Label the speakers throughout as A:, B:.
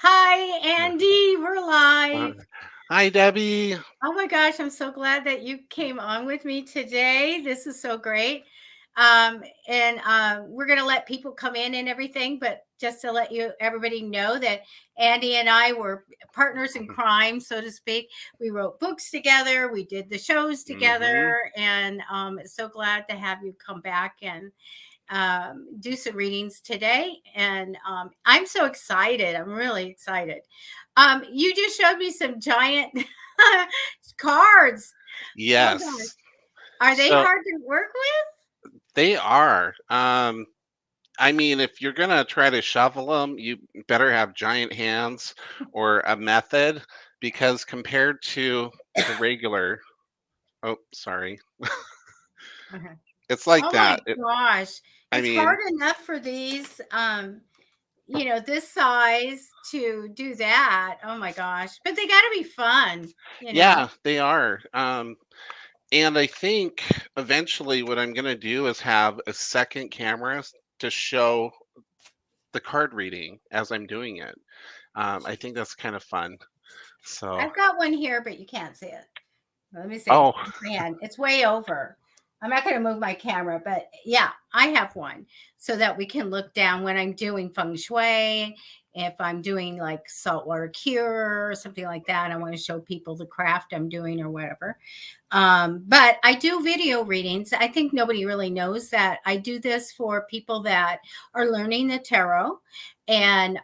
A: Hi, Andy. We're
B: Uh,
A: live.
B: Hi, Debbie.
A: Oh my gosh, I'm so glad that you came on with me today. This is so great. And we're going to let people come in and everything, but just to let everybody know that Andy and I were partners in crime, so to speak. We wrote books together, we did the shows
B: Hmm.
A: together, and so glad to have you come back and do some readings today. And I'm so excited. I'm really excited. You just showed me some giant cards. Oh gosh.
B: Yes.
A: Are they
B: So
A: hard to work with?
B: they are. I mean, if you're gonna try to shovel them, you better have giant hands or a method, because compared to the regular, oh, sorry,
A: Okay.
B: it's like
A: Oh my
B: that.
A: gosh.
B: I
A: It's hard
B: mean,
A: enough for these this size to do that. Oh my gosh. But they gotta be fun.
B: yeah, they are. And I think eventually what I'm gonna do is have a second camera to show the card reading as I'm doing it. I think that's kind of fun. So,
A: I've got one here, but you can't see it. Let me see.
B: oh,
A: Man, it's way over. I'm not going to move my camera, but yeah, I have one so that we can look down when I'm doing feng shui. If I'm doing like saltwater cure or something like that, I want to show people the craft I'm doing or whatever. But I do video readings. I think nobody really knows that I do this for people that are learning the tarot, and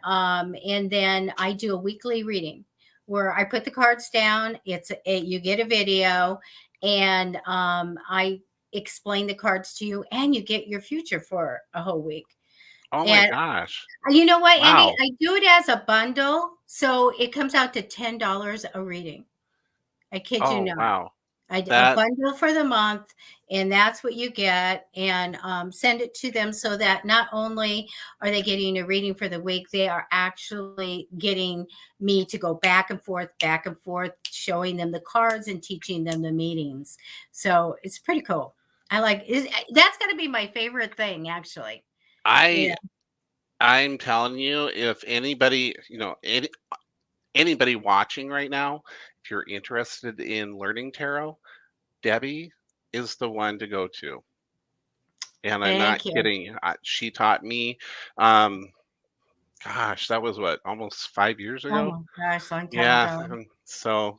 A: then I do a weekly reading where I put the cards down. You get a video, and I explain the cards to you, and you get your future for a whole week.
B: oh my
A: And
B: gosh.
A: you know what, Andy?
B: Wow.
A: I do it as a bundle, so it comes out to $10 a reading. I kid you
B: Oh,
A: not.
B: wow.
A: A
B: That,
A: bundle for the month, and that's what you get. And send it to them so that not only are they getting a reading for the week, they are actually getting me to go back and forth, showing them the cards and teaching them the meanings. So it's pretty cool. That's going to be my favorite thing, actually. Yeah.
B: I, I'm telling you, if anybody, anybody watching right now, if you're interested in learning tarot, Debbie is the one to go to. And I'm not
A: Thank you.
B: kidding. She taught me, um, gosh, that was what, almost 5 years
A: Oh
B: ago?
A: my gosh, long time
B: Yeah.
A: ago.
B: So,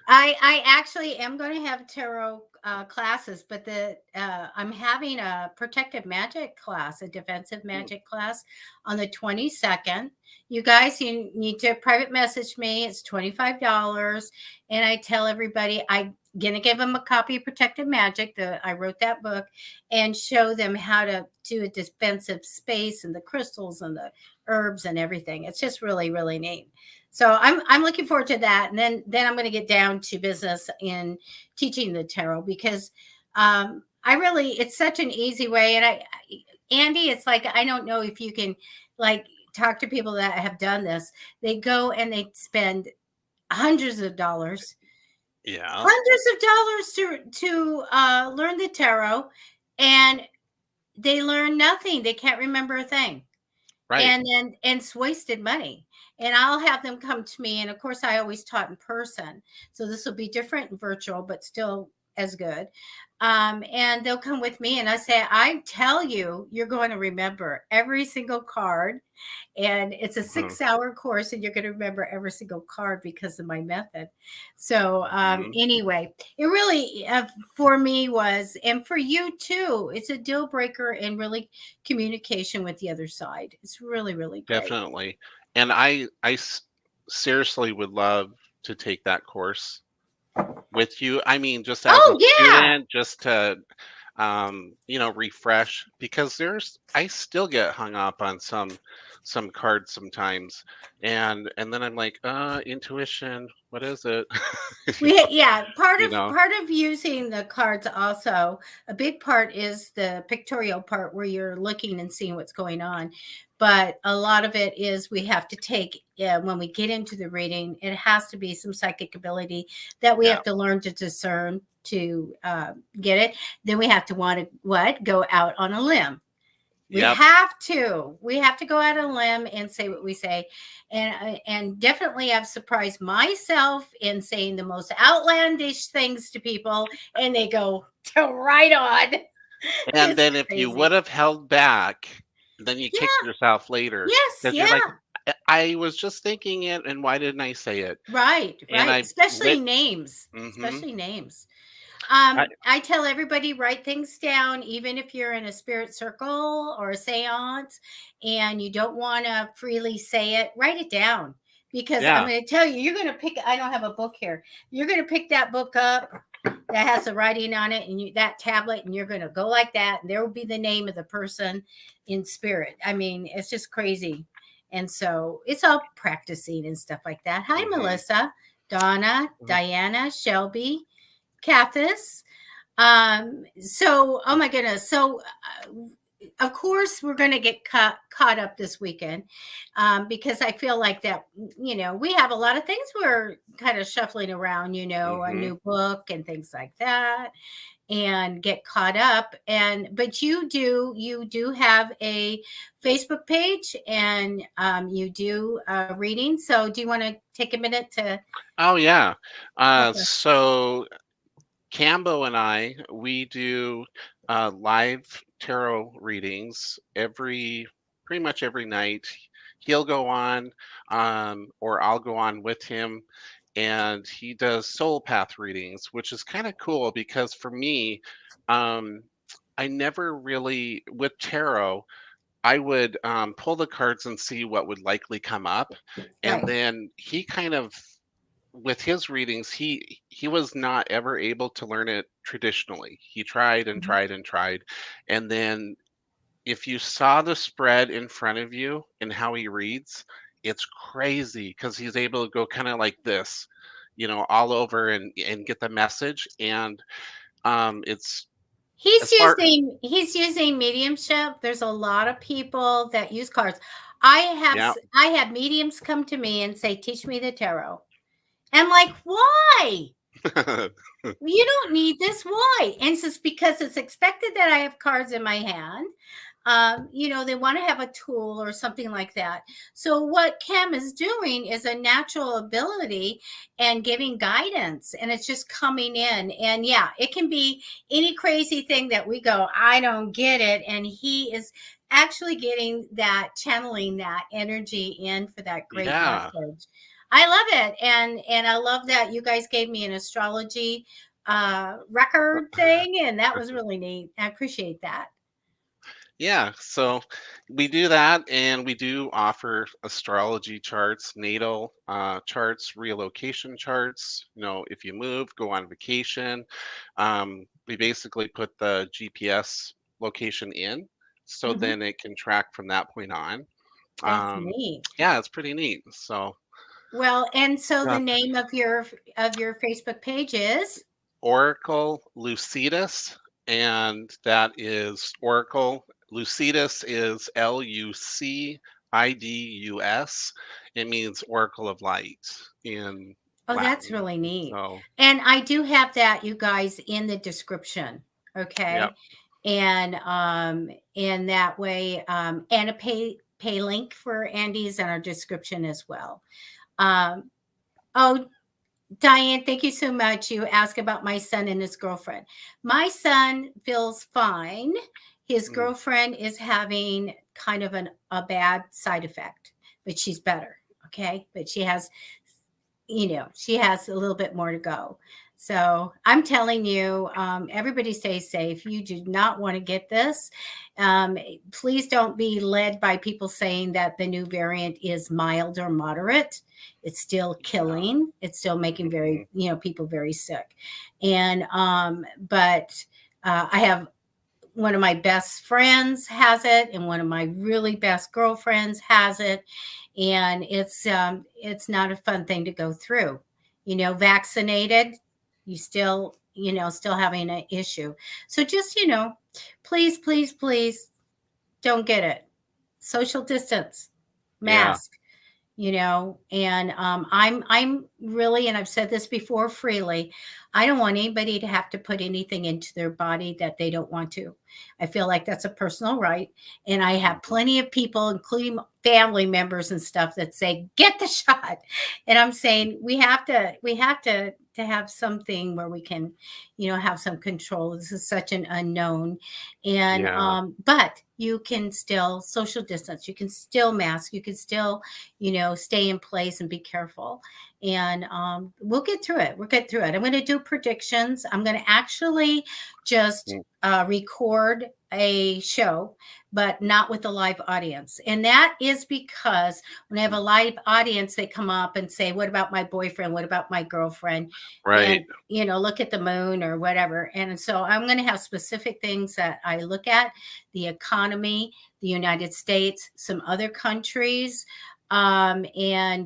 A: I actually am going to have tarot classes, but the I'm having a protective magic class, a defensive
B: hmm,
A: magic class on the 22nd. You guys, you need to private message me. It's $25, and I tell everybody I'm gonna give them a copy of Protective Magic. I wrote that book, and show them how to do a defensive space and the crystals and the herbs and everything. It's just really really neat. So I'm looking forward to that, and then I'm going to get down to business in teaching the tarot because I really it's such an easy way. And Andy, it's like I don't know if you can like talk to people that have done this. They go and they spend hundreds of dollars,
B: yeah,
A: to learn the tarot, and they learn nothing. They can't remember a thing,
B: right.
A: and it's wasted money. And I'll have them come to me, and of course I always taught in person, so this will be different and virtual but still as good. And they'll come with me, and I say, I tell you, you're going to remember every single card, and it's a
B: Mhm,
A: 6-hour course, and you're going to remember every single card because of my method. So
B: mhm.
A: anyway, it really for me was, and for you too, it's a deal breaker in really communication with the other side. It's really really great.
B: Definitely. And I seriously would love to take that course with you. I mean, just as a
A: Oh yeah.
B: student, just to refresh, because I still get hung up on some cards sometimes. And then I'm like, intuition, what is it? You know,
A: Yeah, part
B: you
A: of
B: know.
A: part of using the cards also, a big part is the pictorial part where you're looking and seeing what's going on. But a lot of it is we have to take, when we get into the reading, it has to be some psychic ability that we
B: Yeah.
A: have to learn to discern to get it. Then we have to want to what? Go out on a limb We
B: Yep.
A: have to. We have to go out on a limb and say what we say. And definitely I've surprised myself in saying the most outlandish things to people, and they go right on.
B: And
A: It's
B: then if you would
A: crazy.
B: have held back, then you kick
A: Yeah.
B: yourself later
A: Yes.
B: because you're like,
A: Yeah.
B: I was just thinking it, and why didn't I say it?
A: Right.
B: And
A: Right.
B: I
A: Especially
B: lit.
A: names.
B: Hmm.
A: Especially names.
B: I,
A: I tell everybody write things down, even if you're in a spirit circle or a seance and you don't want to freely say it, write it down. Because I'm
B: yeah,
A: going to tell you, you're going to pick, I don't have a book here. You're going to pick that book up that has the writing on it and that tablet, and you're going to go like that. And there will be the name of the person in spirit. I mean, it's just crazy. And so it's all practicing and stuff like that. Hi,
B: hmm,
A: Melissa, Donna, Diana, Shelby, Cathis. So, oh my goodness. So, of course, we're going to get caught up this weekend because I feel like that, we have a lot of things we're kind of shuffling around, a
B: hmm.
A: new book and things like that, and get caught up. But you do have a Facebook page, and you do reading. So, do you want to take a minute to?
B: Oh yeah.
A: Okay.
B: So Cambo and I, we do live tarot readings pretty much every night. He'll go on, or I'll go on with him, and he does soul path readings, which is kind of cool because for me, um, I never really, with tarot, I would pull the cards and see what would likely come up, and
A: Right.
B: then he kind of with his readings, he was not ever able to learn it traditionally. He tried and
A: Mhm.
B: tried and tried, and then if you saw the spread in front of you and how he reads, it's crazy because he's able to go kind of like this, all over and get the message. And it's
A: He's
B: as far
A: using mediumship. There's a lot of people that use cards. I have mediums come to me and say, "Teach me the tarot." I'm like, "Why? You don't need this. Why?" And it's because it's expected that I have cards in my hand. They want to have a tool or something like that. So what Cam is doing is a natural ability and giving guidance, and it's just coming in. And yeah, it can be any crazy thing that we go, I don't get it, and he is actually getting that, channeling that energy in for that great
B: yeah,
A: message. I love it, and I love that you guys gave me an astrology record thing, and that was really neat. I appreciate that.
B: yeah. So we do that, and we do offer astrology charts, natal charts, relocation charts. If you move, go on vacation. We basically put the GPS location in, so
A: Mhm.
B: then it can track from that point on.
A: That's
B: Um,
A: neat.
B: yeah, it's pretty neat. So
A: Well, and so the
B: uh,
A: name of your Facebook page is?
B: Oracle Lucidus, and that is Oracle. Lucidus is Lucidus. It means Oracle of Light in
A: Oh, that's
B: Latin.
A: really neat.
B: So,
A: And I do have that, you guys, in the description.
B: yep.
A: Okay. And that way, and a pay link for Andy's in our description as well. Um, oh, Diane, thank you so much. You asked about my son and his girlfriend. My son feels fine. His
B: Mm,
A: girlfriend is having kind of a bad side effect, but she's better. Okay. But she has a little bit more to go. So I'm telling you, everybody stay safe. You do not want to get this. Please don't be led by people saying that the new variant is mild or moderate. It's still
B: yeah.
A: killing. It's still making
B: Hmm.
A: people very sick. But I have one of my best friends has it, and one of my really best girlfriends has it, and it's not a fun thing to go through. Vaccinated, you still having an issue. So just please, please, please don't get it. Social distance,
B: Yeah.
A: mask. you know. And I'm really, and I've said this before freely, I don't want anybody to have to put anything into their body that they don't want to. I feel like that's a personal right. And I have
B: Mhm.
A: plenty of people, including family members and stuff, that say, get the shot. And I'm saying we have to have something where we can, you know, have some control. This is such an unknown. And
B: Yeah.
A: but you can still social distance, you can still mask, you can still, you know, stay in place and be careful. And we'll get through it. We'll get through it. I'm going to do predictions. I'm going to actually just
B: Mm.
A: record a show, but not with a live audience. And that is because when I have a live audience, they come up and say, what about my boyfriend? What about my girlfriend?
B: Right.
A: And, you know, look at the moon or whatever. And so I'm going to have specific things that I look at: the economy, the United States, some other countries, and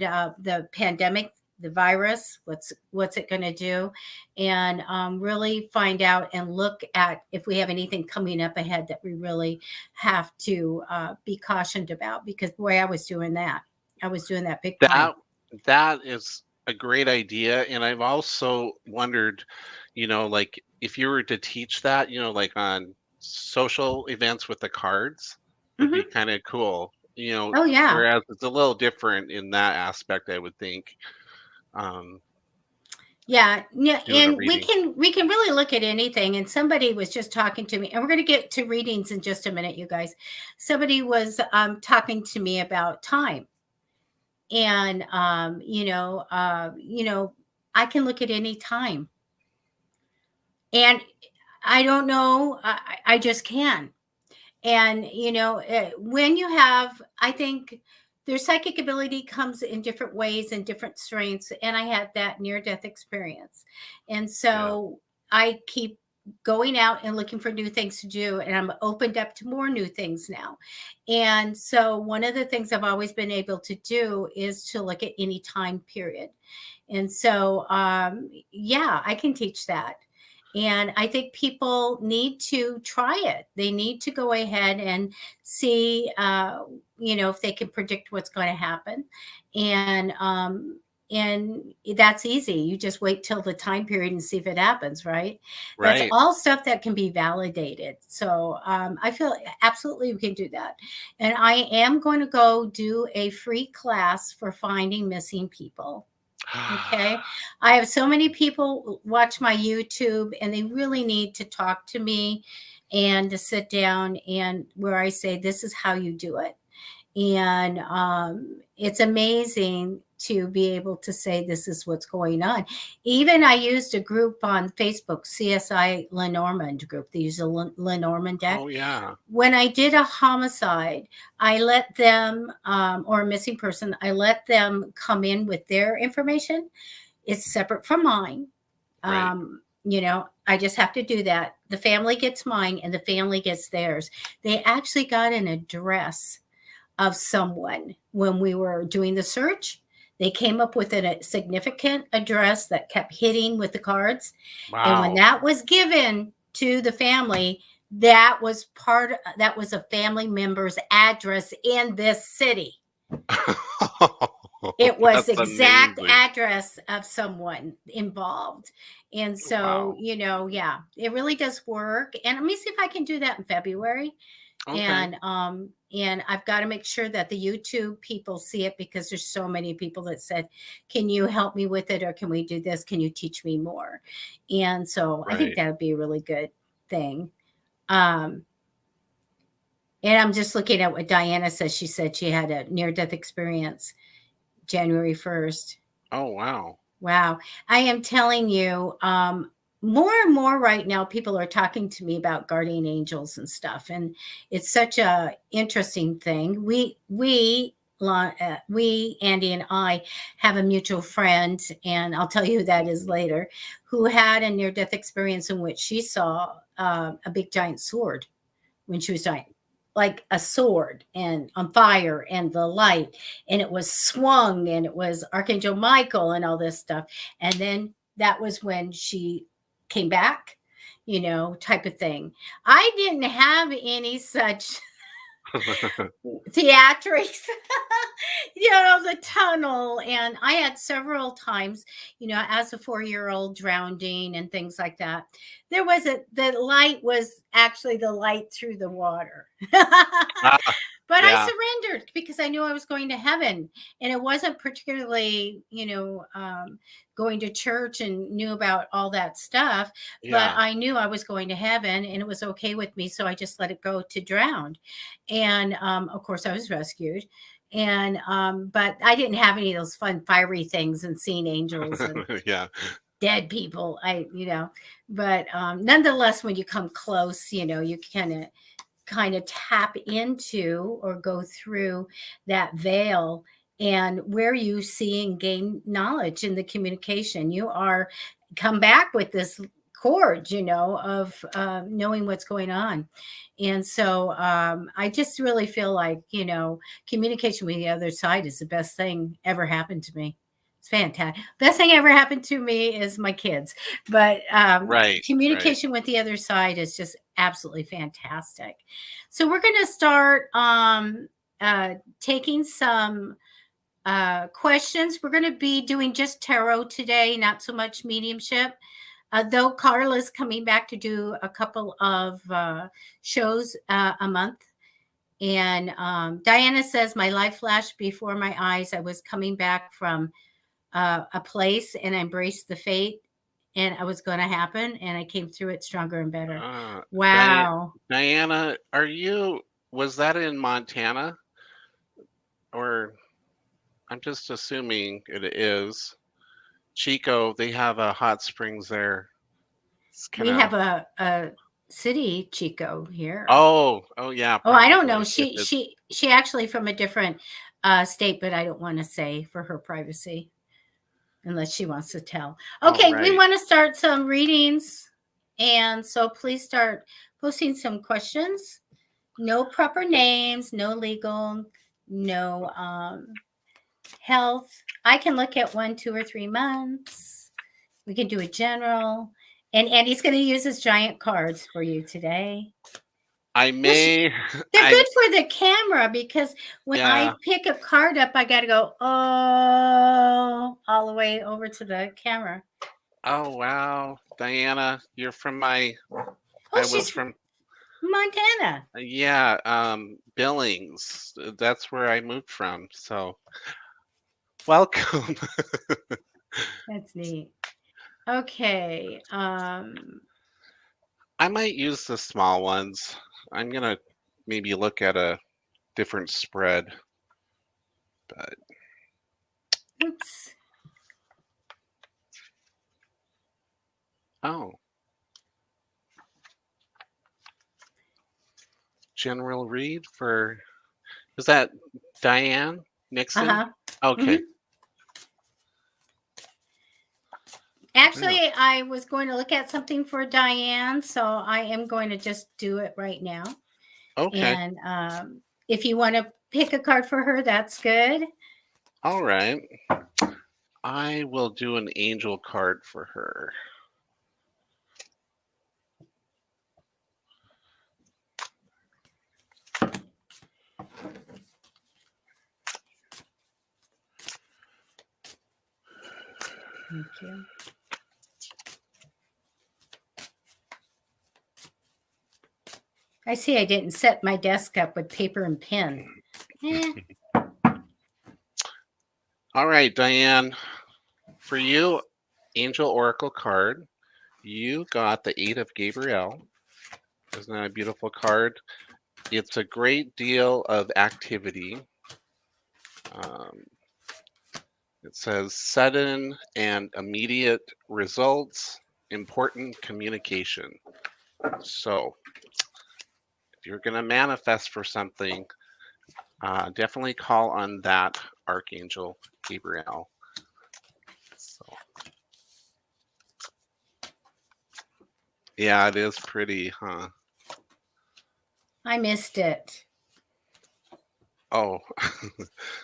A: the pandemic, the virus, what's it going to do, and really find out and look at if we have anything coming up ahead that we really have to be cautioned about. Because boy, I was doing that. I was doing that big time.
B: That that is a great idea, and I've also wondered, like if you were to teach that, like on social events with the cards, would be
A: Hmm.
B: kind of cool.
A: Oh yeah.
B: Whereas it's a little different in that aspect, I would think. Um,
A: Yeah, yeah,
B: doing a
A: and we
B: reading.
A: can really look at anything. And somebody was just talking to me, and we're going to get to readings in just a minute, you guys. Somebody was talking to me about time, and I can look at any time, and I don't know, I just can. And when you have, I think their psychic ability comes in different ways and different strengths, and I had that near death experience. And
B: Yeah.
A: so I keep going out and looking for new things to do, and I'm opened up to more new things now. And so one of the things I've always been able to do is to look at any time period. And so yeah, I can teach that. And I think people need to try it. They need to go ahead and see, if they can predict what's going to happen. And that's easy. You just wait till the time period and see if it happens, right? That's
B: Right.
A: all stuff that can be validated. So I feel absolutely we can do that. And I am going to go do a free class for finding missing people. Okay. I have so many people watch my YouTube, and they really need to talk to me and to sit down, and where I say, this is how you do it. And it's amazing to be able to say, this is what's going on. Even I used a group on Facebook, CSI Lenormand group. They use a Lenormand deck.
B: Oh yeah.
A: When I did a homicide, I let them, or a missing person, I let them come in with their information. It's separate from mine.
B: Right.
A: I just have to do that. The family gets mine and the family gets theirs. They actually got an address of someone when we were doing the search. They came up with a significant address that kept hitting with the cards. And when
B: Wow.
A: that was given to the family, that was a family member's address in this city. It was
B: That's
A: the exact
B: amazing.
A: address of someone involved. And so,
B: Wow.
A: yeah, it really does work. And let me see if I can do that in February.
B: Okay.
A: And I've got to make sure that the YouTube people see it, because there's so many people that said, can you help me with it, or can we do this, can you teach me more? And so I think
B: Right.
A: that would be a really good thing. um and I'm just looking at what Diana says. She said she had a near death experience January 1st.
B: Oh wow.
A: Wow. I am telling you, more and more right now, people are talking to me about guardian angels and stuff. And it's such a interesting thing. We, Andy and I, have a mutual friend, and I'll tell you who that is
B: Mhm.
A: later, who had a near death experience in which she saw a big giant sword when she was dying, like a sword and on fire, and the light, and it was swung, and it was Archangel Michael and all this stuff. And then that was when she came back, type of thing. I didn't have any such theatrics, the tunnel. And I had several times, as a 4-year-old drowning and things like that. The light was actually the light through the water.
B: Ah,
A: But I
B: yeah,
A: surrendered because I knew I was going to heaven. And it wasn't particularly, going to church and knew about all that stuff, but
B: yeah.
A: I knew I was going to heaven and it was okay with me. So I just let it go to drown. And of course, I was rescued. And but I didn't have any of those fun, fiery things and seeing angels and
B: Yeah.
A: dead people. But nonetheless, when you come close, you kind of tap into or go through that veil, and where you see and gain knowledge in the communication, you are come back with this cord, of knowing what's going on. And so I just really feel like, communication with the other side is the best thing ever happened to me. It's fantastic. Best thing ever happened to me is my kids, but
B: Right. Right.
A: communication with the other side is just absolutely fantastic. So we're going to start taking some questions. We're going to be doing just tarot today, not so much mediumship. Though Carla's coming back to do a couple of shows a month. And Diana says, my life flashed before my eyes. I was coming back from a place and I embraced the fate, and it was going to happen, and I came through it stronger and better.
B: Uh,
A: Wow.
B: Diana, was that in Montana? Or I'm just assuming it is. Chico, they have a hot springs there. It's kind
A: We have
B: of.
A: a city Chico here.
B: Oh, yeah,
A: Oh, I don't know.
B: probably. If
A: She actually from a different state, but I don't want to say for her privacy unless she wants to tell.
B: Oh,
A: Okay, we
B: right.
A: want to start some readings, and so please start posting some questions. No proper names, no legal, no health. I can look at 1, 2, or 3 months. We can do a general. And Andy's going to use his giant cards for you today.
B: I may.
A: They're good for the camera because when
B: Yeah.
A: I pick a card up, I got to go, all the way over to the camera.
B: Oh, wow. Diana, you're from I was
A: She's
B: from.
A: Montana.
B: Yeah, Billings. That's where I moved from. So, welcome.
A: That's neat. Okay.
B: I might use the small ones. I'm gonna maybe look at a different spread. But
A: Oops.
B: oh, general read for. Is that Diane Nixon? Okay.
A: Mm-hmm. Actually, I was going to look at something for Diane, so I am going to just do it right now.
B: Okay.
A: And if you want to pick a card for her, that's good.
B: All right. I will do an angel card for her.
A: Thank you. I see I didn't set my desk up with paper and pen.
B: All right, Diane. For you, Angel Oracle card, you got the 8 of Gabriel. Isn't that a beautiful card? It's a great deal of activity. It says sudden and immediate results, important communication. So, if you're going to manifest for something, definitely call on that Archangel Gabriel. So, yeah, it is pretty, huh?
A: I missed it.
B: Oh,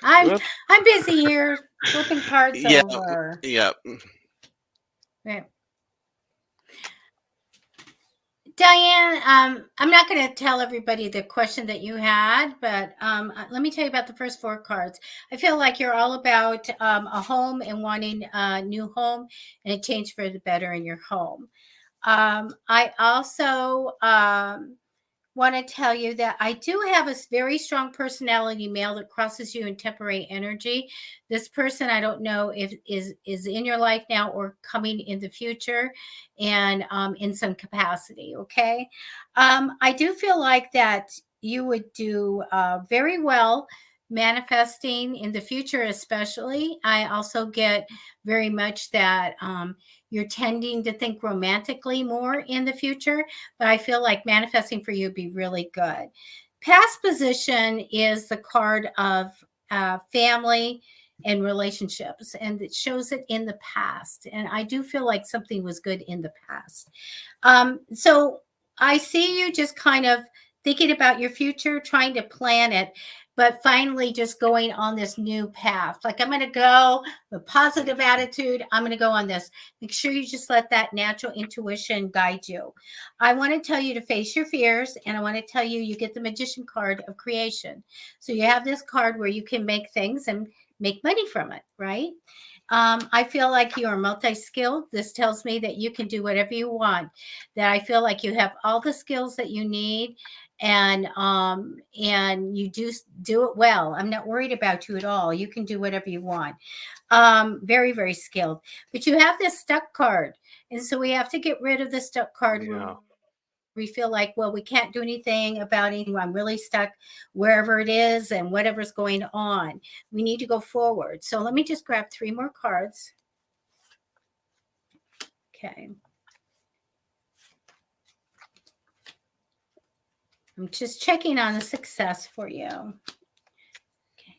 A: I'm busy here flipping cards over.
B: Yeah.
A: Right. Diane, I'm not going to tell everybody the question that you had, but let me tell you about the first 4 cards. I feel like you're all about a home and wanting a new home and a change for the better in your home. I also want to tell you that I do have a very strong personality male that crosses you in temporary energy. This person, I don't know if is in your life now or coming in the future, and in some capacity. Okay, I do feel like that you would do very well manifesting in the future, especially. I also get very much that you're tending to think romantically more in the future, but I feel like manifesting for you would be really good. Past position is the card of family and relationships, and it shows it in the past. And I do feel like something was good in the past. So I see you just kind of thinking about your future, trying to plan it, but finally just going on this new path. Like, I'm going to go with positive attitude. I'm going to go on this. Make sure you just let that natural intuition guide you. I want to tell you to face your fears, and I want to tell you, you get the magician card of creation. So you have this card where you can make things and make money from it, right? I feel like you are multi-skilled. This tells me that you can do whatever you want, that I feel like you have all the skills that you need, and you do it well. I'm not worried about you at all. You can do whatever you want. Very, very skilled. But you have this stuck card. And so we have to get rid of the stuck card.
B: Yeah.
A: We feel like, well, we can't do anything about anything. I'm really stuck wherever it is and whatever's going on. We need to go forward. So let me just grab 3 more cards. Okay. I'm just checking on the success for you. Okay.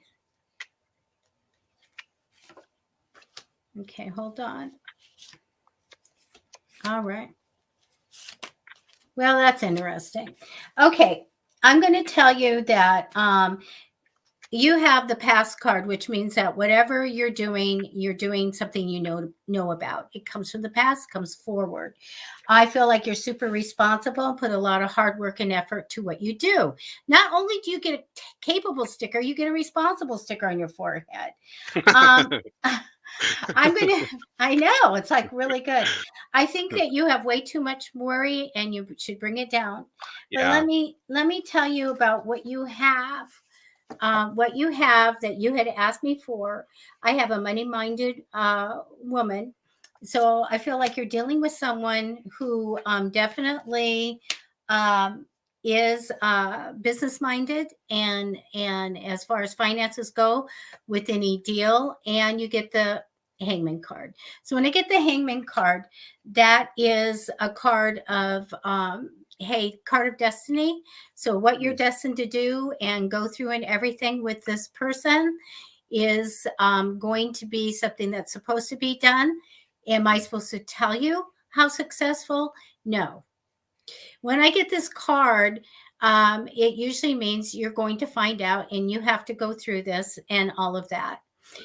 A: Okay, hold on. All right. Well, that's interesting. Okay, I'm going to tell you that you have the past card, which means that whatever you're doing something you know about. It comes from the past, comes forward. I feel like you're super responsible, put a lot of hard work and effort to what you do. Not only do you get a capable sticker, you get a responsible sticker on your forehead. I know, it's like really good. I think that you have way too much worry and you should bring it down. But
B: Yeah.
A: let me tell you about what you have. What you have that you had asked me for. I have a money-minded woman. So I feel like you're dealing with someone who definitely is business-minded and as far as finances go with any deal, and you get the Hangman card. So when I get the Hangman card, that is a card of hey, card of destiny. So what you're destined to do and go through and everything with this person is going to be something that's supposed to be done. Am I supposed to tell you how successful? No. When I get this card, it usually means you're going to find out and you have to go through this and all of that.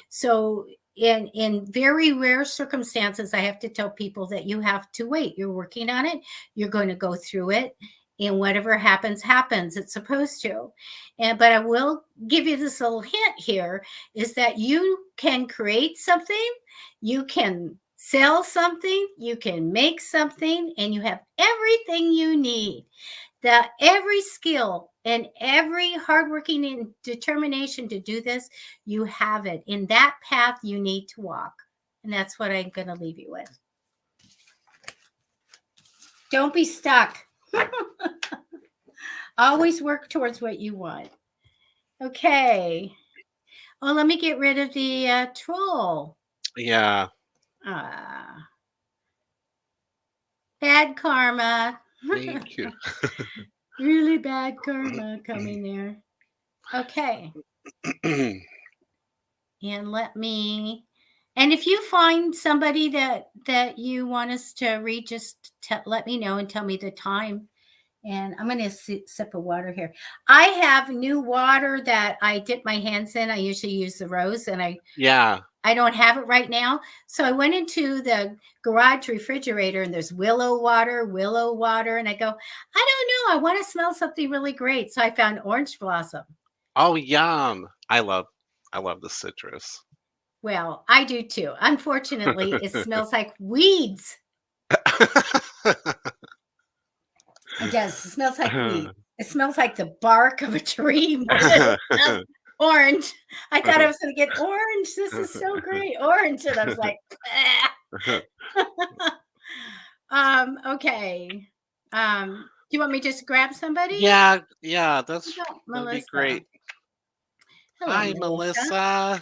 A: So in very rare circumstances, I have to tell people that you have to wait. You're working on it. You're going to go through it. And whatever happens, happens. It's supposed to. But I will give you this little hint here is that you can create something. You can sell something. You can make something. And you have everything you need. That every skill and every hardworking and determination to do this, you have it. In that path, you need to walk. And that's what I'm going to leave you with. Don't be stuck. Always work towards what you want. Okay. Oh, let me get rid of the troll.
B: Yeah.
A: Bad karma.
B: Thank you.
A: Really bad karma coming there. Okay. And if you find somebody that you want us to read, just let me know and tell me the time And I'm going to sip of water here. I have new water that I dip my hands in. I usually use the rose, and I don't have it right now. So I went into the garage refrigerator, and there's willow water. And I go, I don't know. I want to smell something really great. So I found orange blossom.
B: Oh, yum. I love the citrus.
A: Well, I do too. Unfortunately, it smells like weeds. It does. It smells like weed. It smells like the bark of a tree more than it smells orange. I thought I was going to get orange. This is so great. Orange. And I was like, okay. Do you want me to just grab somebody?
B: Yeah, that'd be great.
A: Hello,
B: Hi, Melissa.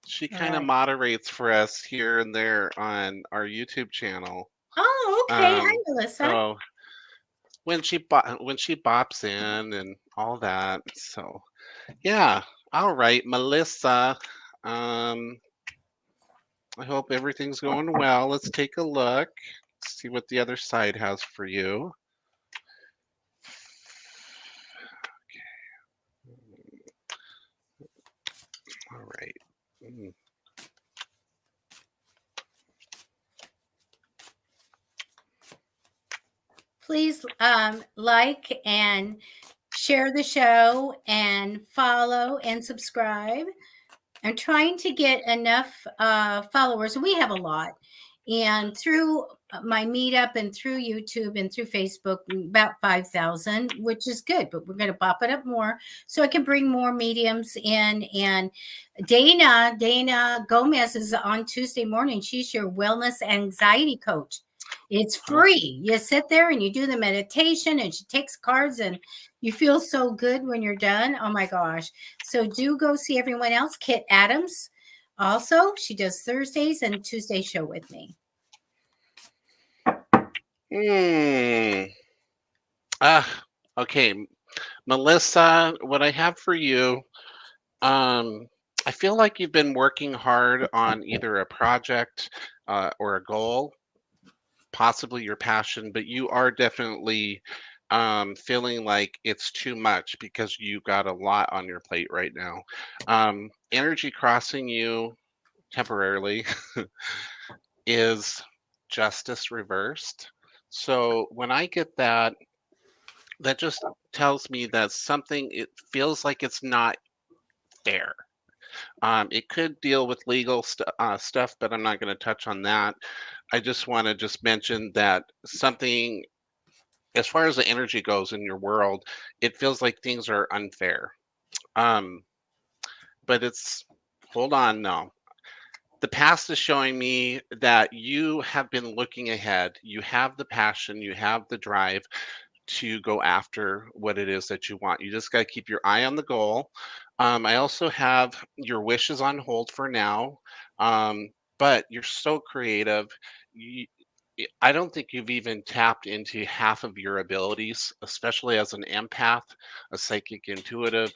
B: She kind of moderates for us here and there on our YouTube channel.
A: Oh, okay. Hi, Melissa.
B: So when she bops in and all that. So yeah. All right, Melissa. I hope everything's going well. Let's take a look. See what the other side has for you. Okay. All right.
A: Please like and share the show and follow and subscribe. I'm trying to get enough followers. We have a lot. And through my meetup and through YouTube and through Facebook, about 5,000, which is good, but we're going to pop it up more so I can bring more mediums in. And Dana Gomez is on Tuesday morning. She's your wellness anxiety coach. It's free. You sit there and you do the meditation, and she takes cards, and you feel so good when you're done. Oh my gosh. So do go see everyone else. Kit Adams. Also, she does Thursdays and Tuesday show with me.
B: Okay. Melissa, what I have for you, I feel like you've been working hard on either a project or a goal, possibly your passion, but you are definitely feeling like it's too much because you got a lot on your plate right now. Energy crossing you temporarily is justice reversed. So when I get that, that just tells me that something, it feels like it's not fair. It could deal with legal stuff, but I'm not going to touch on that. I just want to just mention that something, as far as the energy goes in your world, it feels like things are unfair. But it's, hold on, no. The past is showing me that you have been looking ahead. You have the passion, you have the drive to go after what it is that you want. You just got to keep your eye on the goal. I also have your wishes on hold for now, but you're so creative. I don't think you've even tapped into half of your abilities, especially as an empath, a psychic intuitive.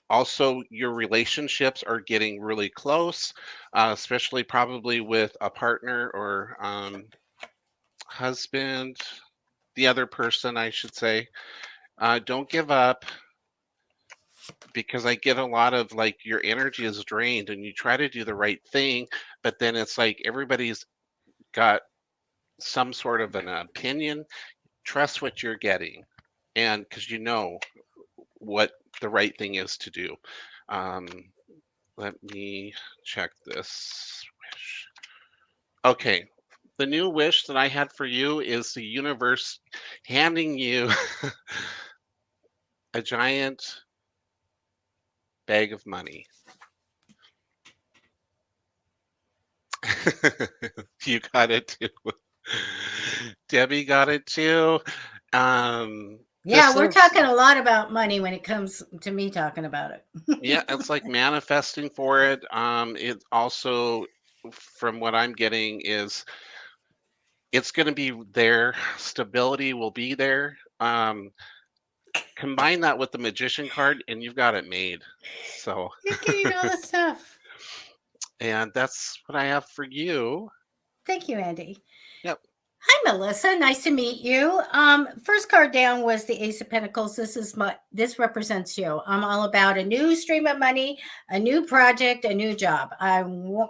B: Also, your relationships are getting really close, especially probably with a partner or husband, the other person, I should say. Don't give up, because I get a lot of like your energy is drained and you try to do the right thing, but then it's like everybody's got some sort of an opinion. Trust what you're getting, and because you know what the right thing is to do. Let me check this wish. Okay, the new wish that I had for you is the universe handing you a giant bag of money. You got it too. Debbie got it too.
A: Yeah, we're talking a lot about money when it comes to me talking about it.
B: Yeah, it's like manifesting for it. It also, from what I'm getting, is it's going to be there. Stability will be there. Combine that with the magician card, and you've got it made. So
A: you're getting all the stuff.
B: And that's what I have for you.
A: Thank you, Andy.
B: Yep.
A: Hi, Melissa. Nice to meet you. First card down was the Ace of Pentacles. This represents you. I'm all about a new stream of money, a new project, a new job.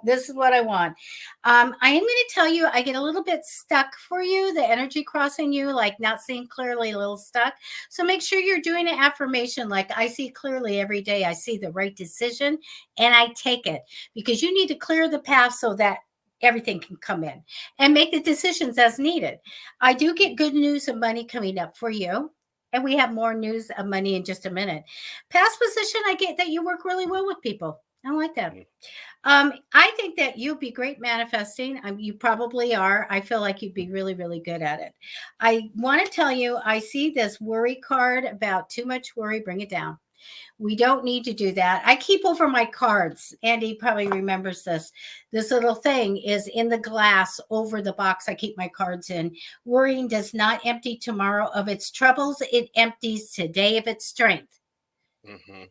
A: This is what I want. I am going to tell you, I get a little bit stuck for you. The energy crossing you, like not seeing clearly, a little stuck. So make sure you're doing an affirmation, like I see clearly every day. I see the right decision, and I take it, because you need to clear the path so that everything can come in, and make the decisions as needed. I do get good news of money coming up for you. And we have more news of money in just a minute. Past position, I get that you work really well with people. I like that. I think that you'll be great manifesting. You probably are. I feel like you'd be really, really good at it. I want to tell you, I see this worry card about too much worry. Bring it down. We don't need to do that. I keep over my cards. Andy probably remembers this. This little thing is in the glass over the box I keep my cards in. Worrying does not empty tomorrow of its troubles. It empties today of its strength.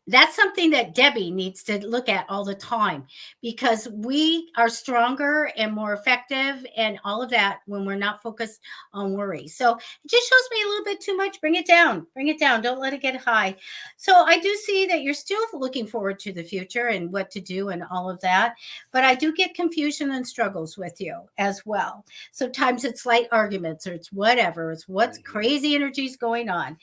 A: That's something that Debbie needs to look at all the time, because we are stronger and more effective and all of that when we're not focused on worry. So it just shows me a little bit too much. Bring it down. Bring it down. Don't let it get high. So I do see that you're still looking forward to the future and what to do and all of that. But I do get confusion and struggles with you as well. Sometimes it's light arguments, or it's whatever. It's what's crazy energies going on.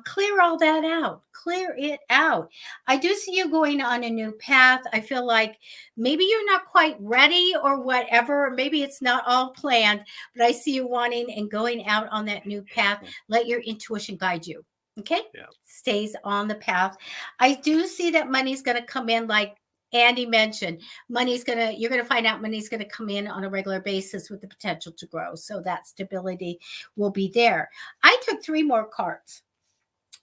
A: Clear all that out. Clear it out. I do see you going on a new path. I feel like maybe you're not quite ready or whatever. Maybe it's not all planned, but I see you wanting and going out on that new path. Let your intuition guide you. Okay?
B: Yeah.
A: Stays on the path. I do see that money's going to come in, like Andy mentioned. You're going to find out money's going to come in on a regular basis with the potential to grow. So that stability will be there. I took 3 more cards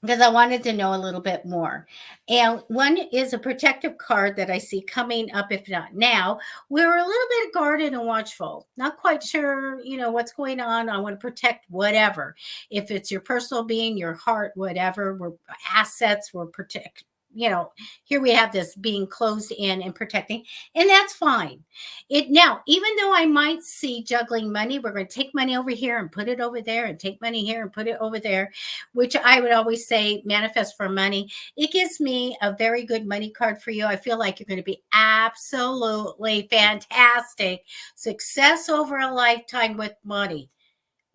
A: because I wanted to know a little bit more. And one is a protective card that I see coming up, if not now. We're a little bit guarded and watchful. Not quite sure, what's going on. I want to protect whatever. If it's your personal being, your heart, whatever, we're assets, we're protect. Here we have this being closed in and protecting, and that's fine. Now, even though I might see juggling money, we're going to take money over here and put it over there, and take money here and put it over there, which I would always say manifest for money. It gives me a very good money card for you. I feel like you're going to be absolutely fantastic. Success over a lifetime with money.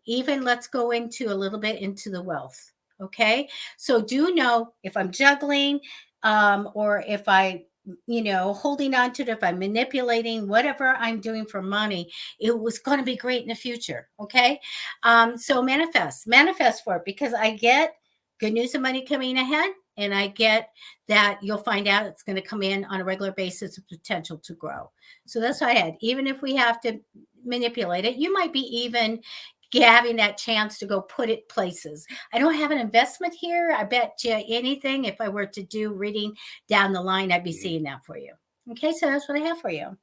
A: Even let's go into a little bit into the wealth. Okay. So do know if I'm juggling, or if I, holding on to it, if I'm manipulating, whatever I'm doing for money, it was going to be great in the future. Okay. So manifest for it, because I get good news of money coming ahead. And I get that you'll find out it's going to come in on a regular basis with potential to grow. So that's what I had. Even if we have to manipulate it, you might be even having that chance to go put it places. I don't have an investment here. I bet you anything, if I were to do reading down the line, I'd be seeing that for you. Okay, so that's what I have for you.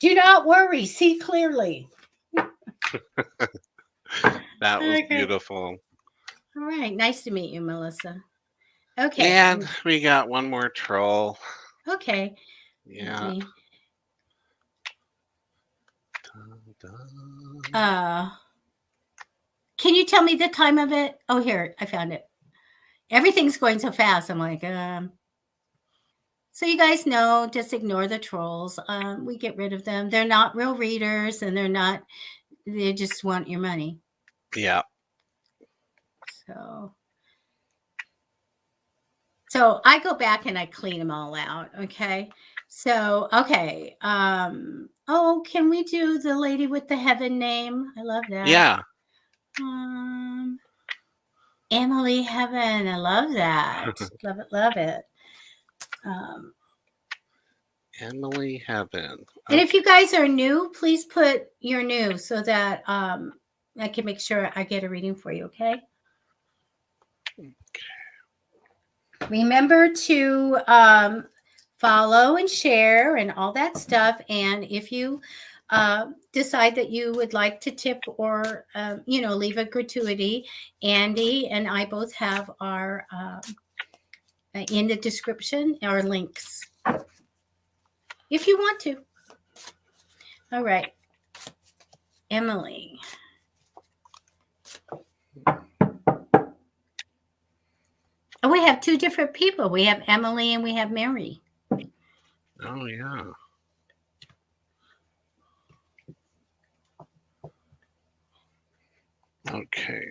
A: Do not worry. See clearly.
B: That was beautiful.
A: All right. Nice to meet you, Melissa. Okay.
B: And we got one more troll.
A: Okay.
B: Yeah.
A: Can you tell me the time of it? Oh, here, I found it. Everything's going so fast. I'm like, so you guys know, just ignore the trolls. We get rid of them. They're not real readers, and they just want your money.
B: Yeah.
A: So I go back and I clean them all out. Okay. So, okay. Can we do the lady with the heaven name? I love that.
B: Yeah.
A: Emily Heaven. I love that. Love it.
B: Emily Heaven.
A: And if you guys are new, please put your new so that I can make sure I get a reading for you. Okay. Remember to follow and share and all that stuff. And if you decide that you would like to tip or, leave a gratuity, Andy and I both have our in the description, our links, if you want to. All right. Emily. Oh, we have two different people. We have Emily and we have Mary.
B: Oh, yeah. Okay.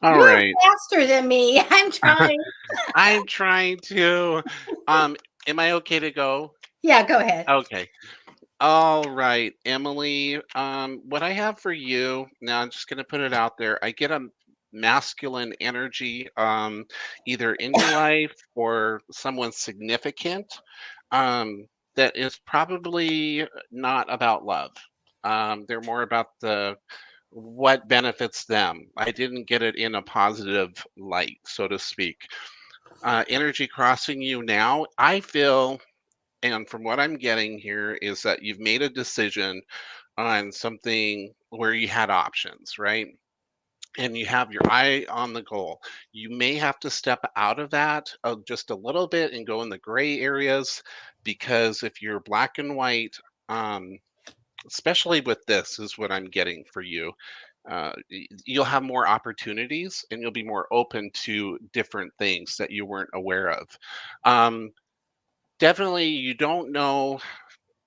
B: All
A: You're
B: right.
A: faster than me. I'm trying.
B: I'm trying to. Am I okay to go?
A: Yeah, go ahead.
B: Okay. All right, Emily. What I have for you now, I'm just gonna put it out there. I get a masculine energy, either in your life or someone significant, that is probably not about love. They're more about the what benefits them. I didn't get it in a positive light, so to speak. Energy crossing you now. I feel, and from what I'm getting here, is that you've made a decision on something where you had options, right? And you have your eye on the goal. You may have to step out of that just a little bit and go in the gray areas, because if you're black and white, um, especially with this, is what I'm getting for you. You'll have more opportunities and you'll be more open to different things that you weren't aware of. Um, Definitely, you don't know.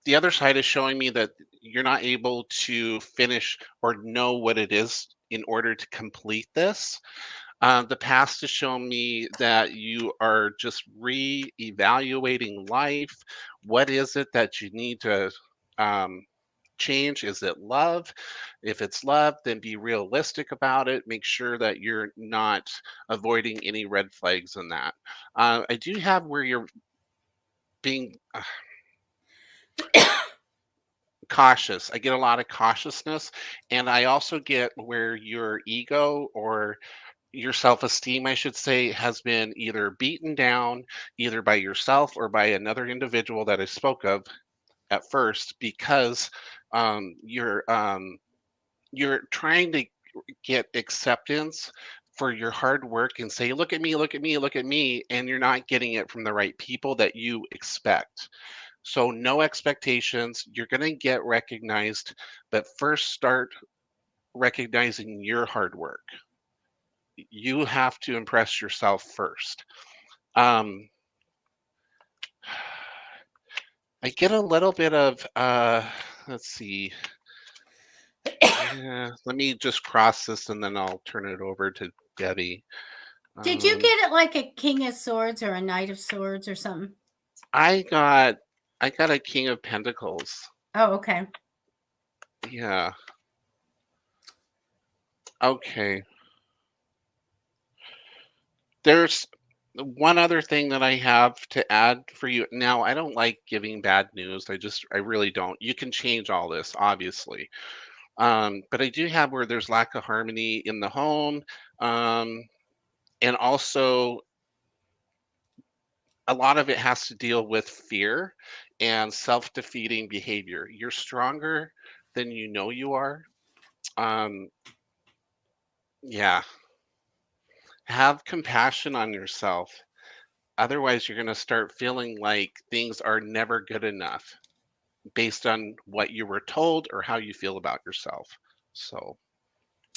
B: The other side is showing me that you're not able to finish or know what it is in order to complete this. The past has shown me that you are just re-evaluating life. What is it that you need to um, change? Is it love? If it's love, then be realistic about it. Make sure that you're not avoiding any red flags in that. I do have where you're being cautious. I get a lot of cautiousness, and I also get where your ego or your self-esteem, I should say, has been either beaten down either by yourself or by another individual that I spoke of at first, because you're trying to get acceptance for your hard work and say, look at me, look at me, look at me, and you're not getting it from the right people that you expect. So no expectations. You're going to get recognized, but first start recognizing your hard work. You have to impress yourself first. Um, I get a little bit of, let's see. Yeah, let me just cross this and then I'll turn it over to Debbie.
A: Did you
B: Um,
A: get it like a King of Swords or a Knight of Swords or something?
B: I got a King of Pentacles.
A: Oh, okay.
B: Yeah. Okay. There's one other thing that I have to add for you. Now, I don't like giving bad news. I really don't. You can change all this, obviously. But I do have where there's lack of harmony in the home. Um, and also, a lot of it has to deal with fear and self defeating behavior. You're stronger than you know you are. Um, yeah. Have compassion on yourself. Otherwise, you're going to start feeling like things are never good enough based on what you were told or how you feel about yourself. So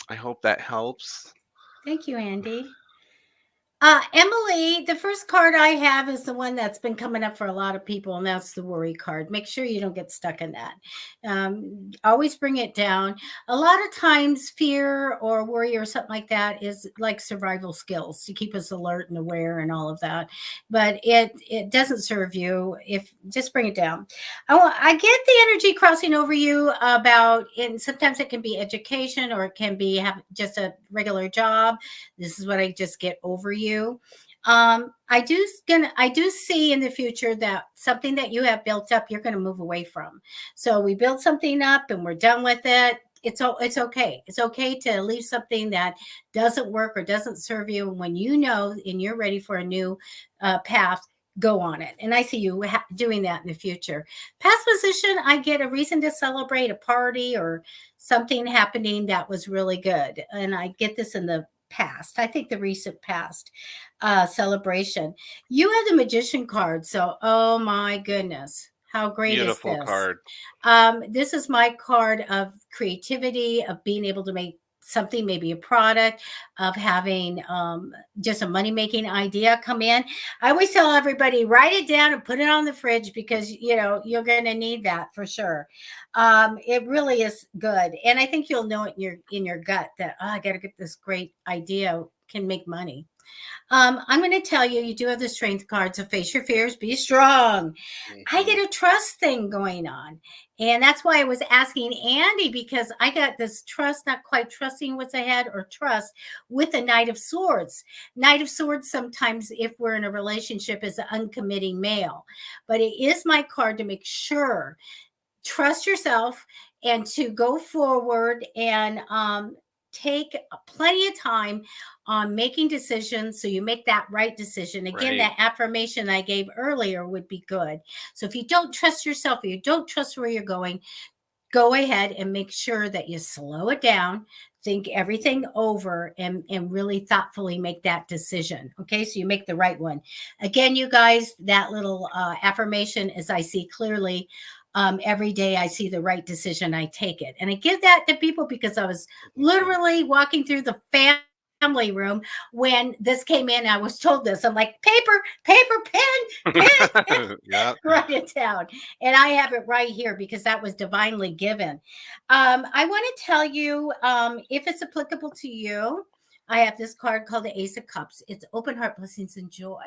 B: I hope that helps.
A: Thank you, Andy. Emily, the first card I have is the one that's been coming up for a lot of people, and that's the worry card. Make sure you don't get stuck in that. Always bring it down. A lot of times, fear or worry or something like that is like survival skills to keep us alert and aware and all of that. But it doesn't serve you. If just bring it down. I get the energy crossing over you about, and sometimes it can be education or it can be have just a regular job. This is what I just get over you. I do see in the future that something that you have built up, you're going to move away from. So we built something up and we're done with it. It's okay. It's okay to leave something that doesn't work or doesn't serve you. And when you know and you're ready for a new path, go on it. And I see you doing that in the future. Past position, I get a reason to celebrate, a party or something happening that was really good. And I get this in the past. I think the recent past celebration. You have the magician card. So, oh my goodness. How great
B: Beautiful
A: is this?
B: card.
A: This is my card of creativity, of being able to make something, maybe a product, of having just a money-making idea come in. I always tell everybody, write it down and put it on the fridge because, you know, you're going to need that for sure. It really is good. And I think you'll know it in your gut that, oh, I got to get this great idea, can make money. I'm going to tell you, you do have the strength card, so face your fears, be strong. I get a trust thing going on. And that's why I was asking Andy, because I got this trust, not quite trusting what's ahead, or trust with the Knight of Swords. Knight of Swords, sometimes if we're in a relationship, is an uncommitting male. But it is my card to make sure, trust yourself and to go forward and take plenty of time on making decisions so you make that right decision. Again, that affirmation I gave earlier would be good. So if you don't trust yourself or you don't trust where you're going, go ahead and make sure that you slow it down, think everything over, and really thoughtfully make that decision. Okay, so you make the right one. Again, you guys, that little affirmation is I see clearly. Every day I see the right decision, I take it. And I give that to people because I was literally walking through the family room when this came in. I was told this. I'm like, paper, pen.
B: Yeah.
A: Write it down. And I have it right here because that was divinely given. I want to tell you, if it's applicable to you, I have this card called the Ace of Cups. It's open heart, blessings, and joy.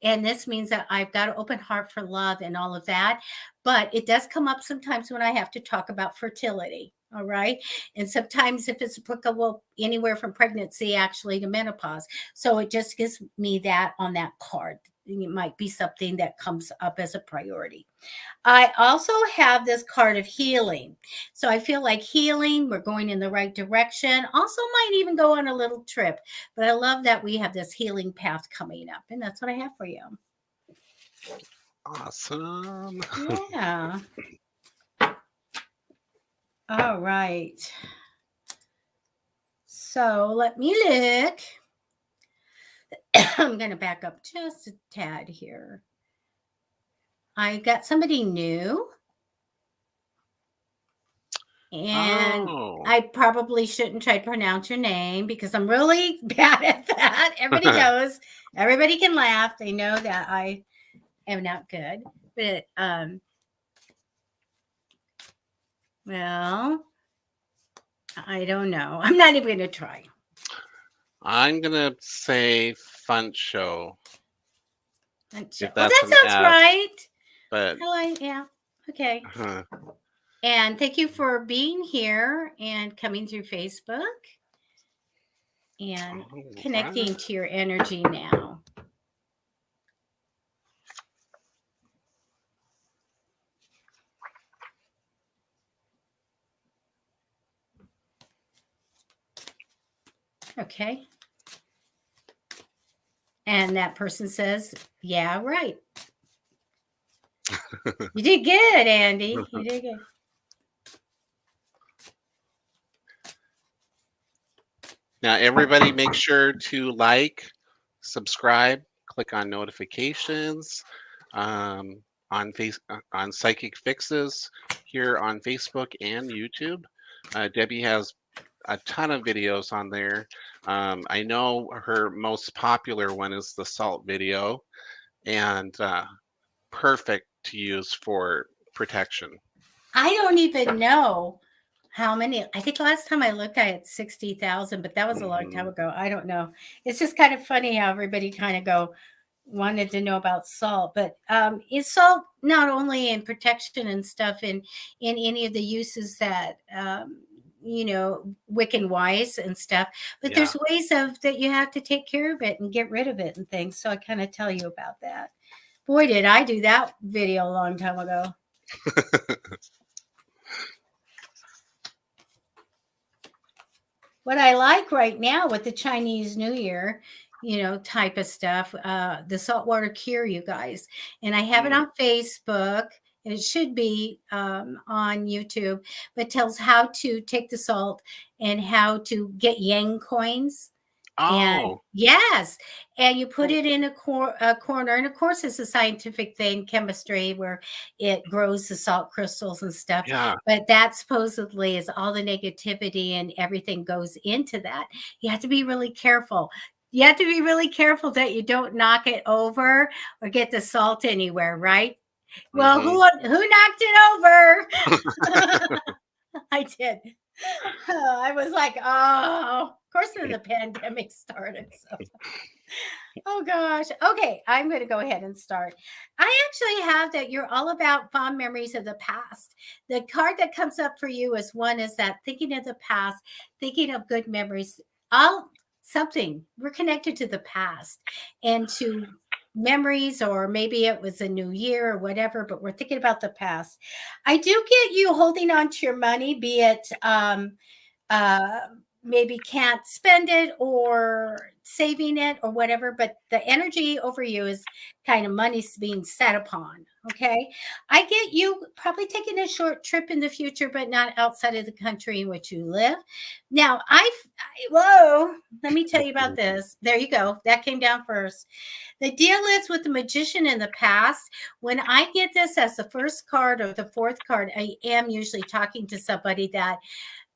A: And this means that I've got an open heart for love and all of that. But it does come up sometimes when I have to talk about fertility. All right. And sometimes if it's applicable anywhere from pregnancy actually to menopause. So it just gives me that on that card. It might be something that comes up as a priority. I also have this card of healing. So I feel like healing, we're going in the right direction. Also might even go on a little trip. But I love that we have this healing path coming up. And that's what I have for you.
B: Awesome.
A: Yeah. All right. So let me look. I'm going to back up just a tad here. I got somebody new. And I probably shouldn't try to pronounce your name because I'm really bad at that. Everybody knows. Everybody can laugh. They know that I am not good. But, well, I don't know. I'm not even going to try.
B: I'm going to say Fun Show.
A: That sounds right.
B: But
A: yeah. Okay. And thank you for being here and coming through Facebook and connecting to your energy now. Okay. And that person says, yeah, right. You did good, Andy. You did good.
B: Now, everybody make sure to like, subscribe, click on notifications on Psychic Fixes here on Facebook and YouTube. Debbie has a ton of videos on there I know her most popular one is the salt video, and perfect to use for protection.
A: I don't even know how many. I think last time I looked, I had 60,000, but that was a long time ago. I don't know. It's just kind of funny how everybody kind of wanted to know about salt. But is salt not only in protection and stuff in any of the uses that Wiccan wise and stuff, but
B: Yeah.
A: there's ways of that you have to take care of it and get rid of it and things. So I kind of tell you about that. Boy, did I do that video a long time ago. What I like right now with the Chinese New Year, type of stuff, the saltwater cure, you guys. And I have it on Facebook, and it should be on YouTube, but tells how to take the salt and how to get yang coins. And
B: Oh,
A: yes, and you put it in a corner, and of course, it's a scientific thing, chemistry, where it grows the salt crystals and stuff.
B: yeah.
A: But that supposedly is all the negativity and everything goes into that. You have to be really careful. You have to be really careful that you don't knock it over or get the salt anywhere, right? Well, who knocked it over? I did. I was like, oh, of course, then the pandemic started. So, oh gosh. Okay, I'm going to go ahead and start. I actually have that you're all about fond memories of the past. The card that comes up for you is one is that thinking of the past, thinking of good memories. All something we're connected to the past and to memories, or maybe it was a new year or whatever, but we're thinking about the past. I do get you holding on to your money, be it uh, maybe can't spend it or saving it or whatever, but the energy over you is kind of money's being set upon. Okay. I get you probably taking a short trip in the future, but not outside of the country in which you live. Now, whoa, let me tell you about this. There you go. That came down first. The deal is with the magician in the past, when I get this as the first card or the fourth card, I am usually talking to somebody that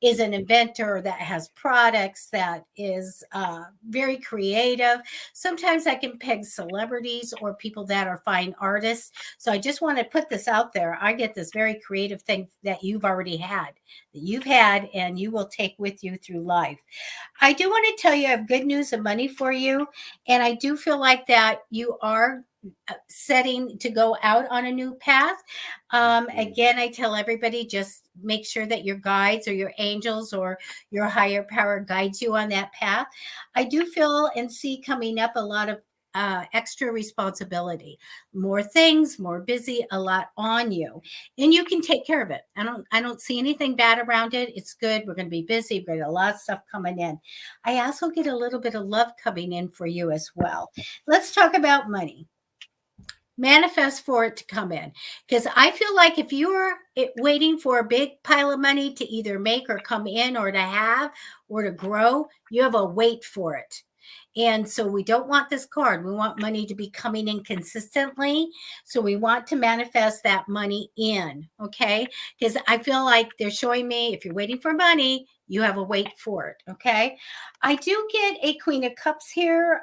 A: is an inventor, that has products, that is very creative. Sometimes I can peg celebrities or people that are fine artists. So I just want to put this out there. I get this very creative thing that you've already had, and you will take with you through life. I do want to tell you I have good news and money for you. And I do feel like that you are setting to go out on a new path. Again, I tell everybody just make sure that your guides or your angels or your higher power guides you on that path. I do feel and see coming up a lot of extra responsibility, more things, more busy, a lot on you, and you can take care of it. I don't see anything bad around it. It's good. We're going to be busy. We've got a lot of stuff coming in. I also get a little bit of love coming in for you as well. Let's talk about money. Manifest for it to come in, because I feel like if you're waiting for a big pile of money to either make or come in or to have or to grow, you have a wait for it. And so we don't want this card. We want money to be coming in consistently. So we want to manifest that money in. Okay. Because I feel like they're showing me if you're waiting for money, you have a wait for it. Okay. I do get a Queen of Cups here.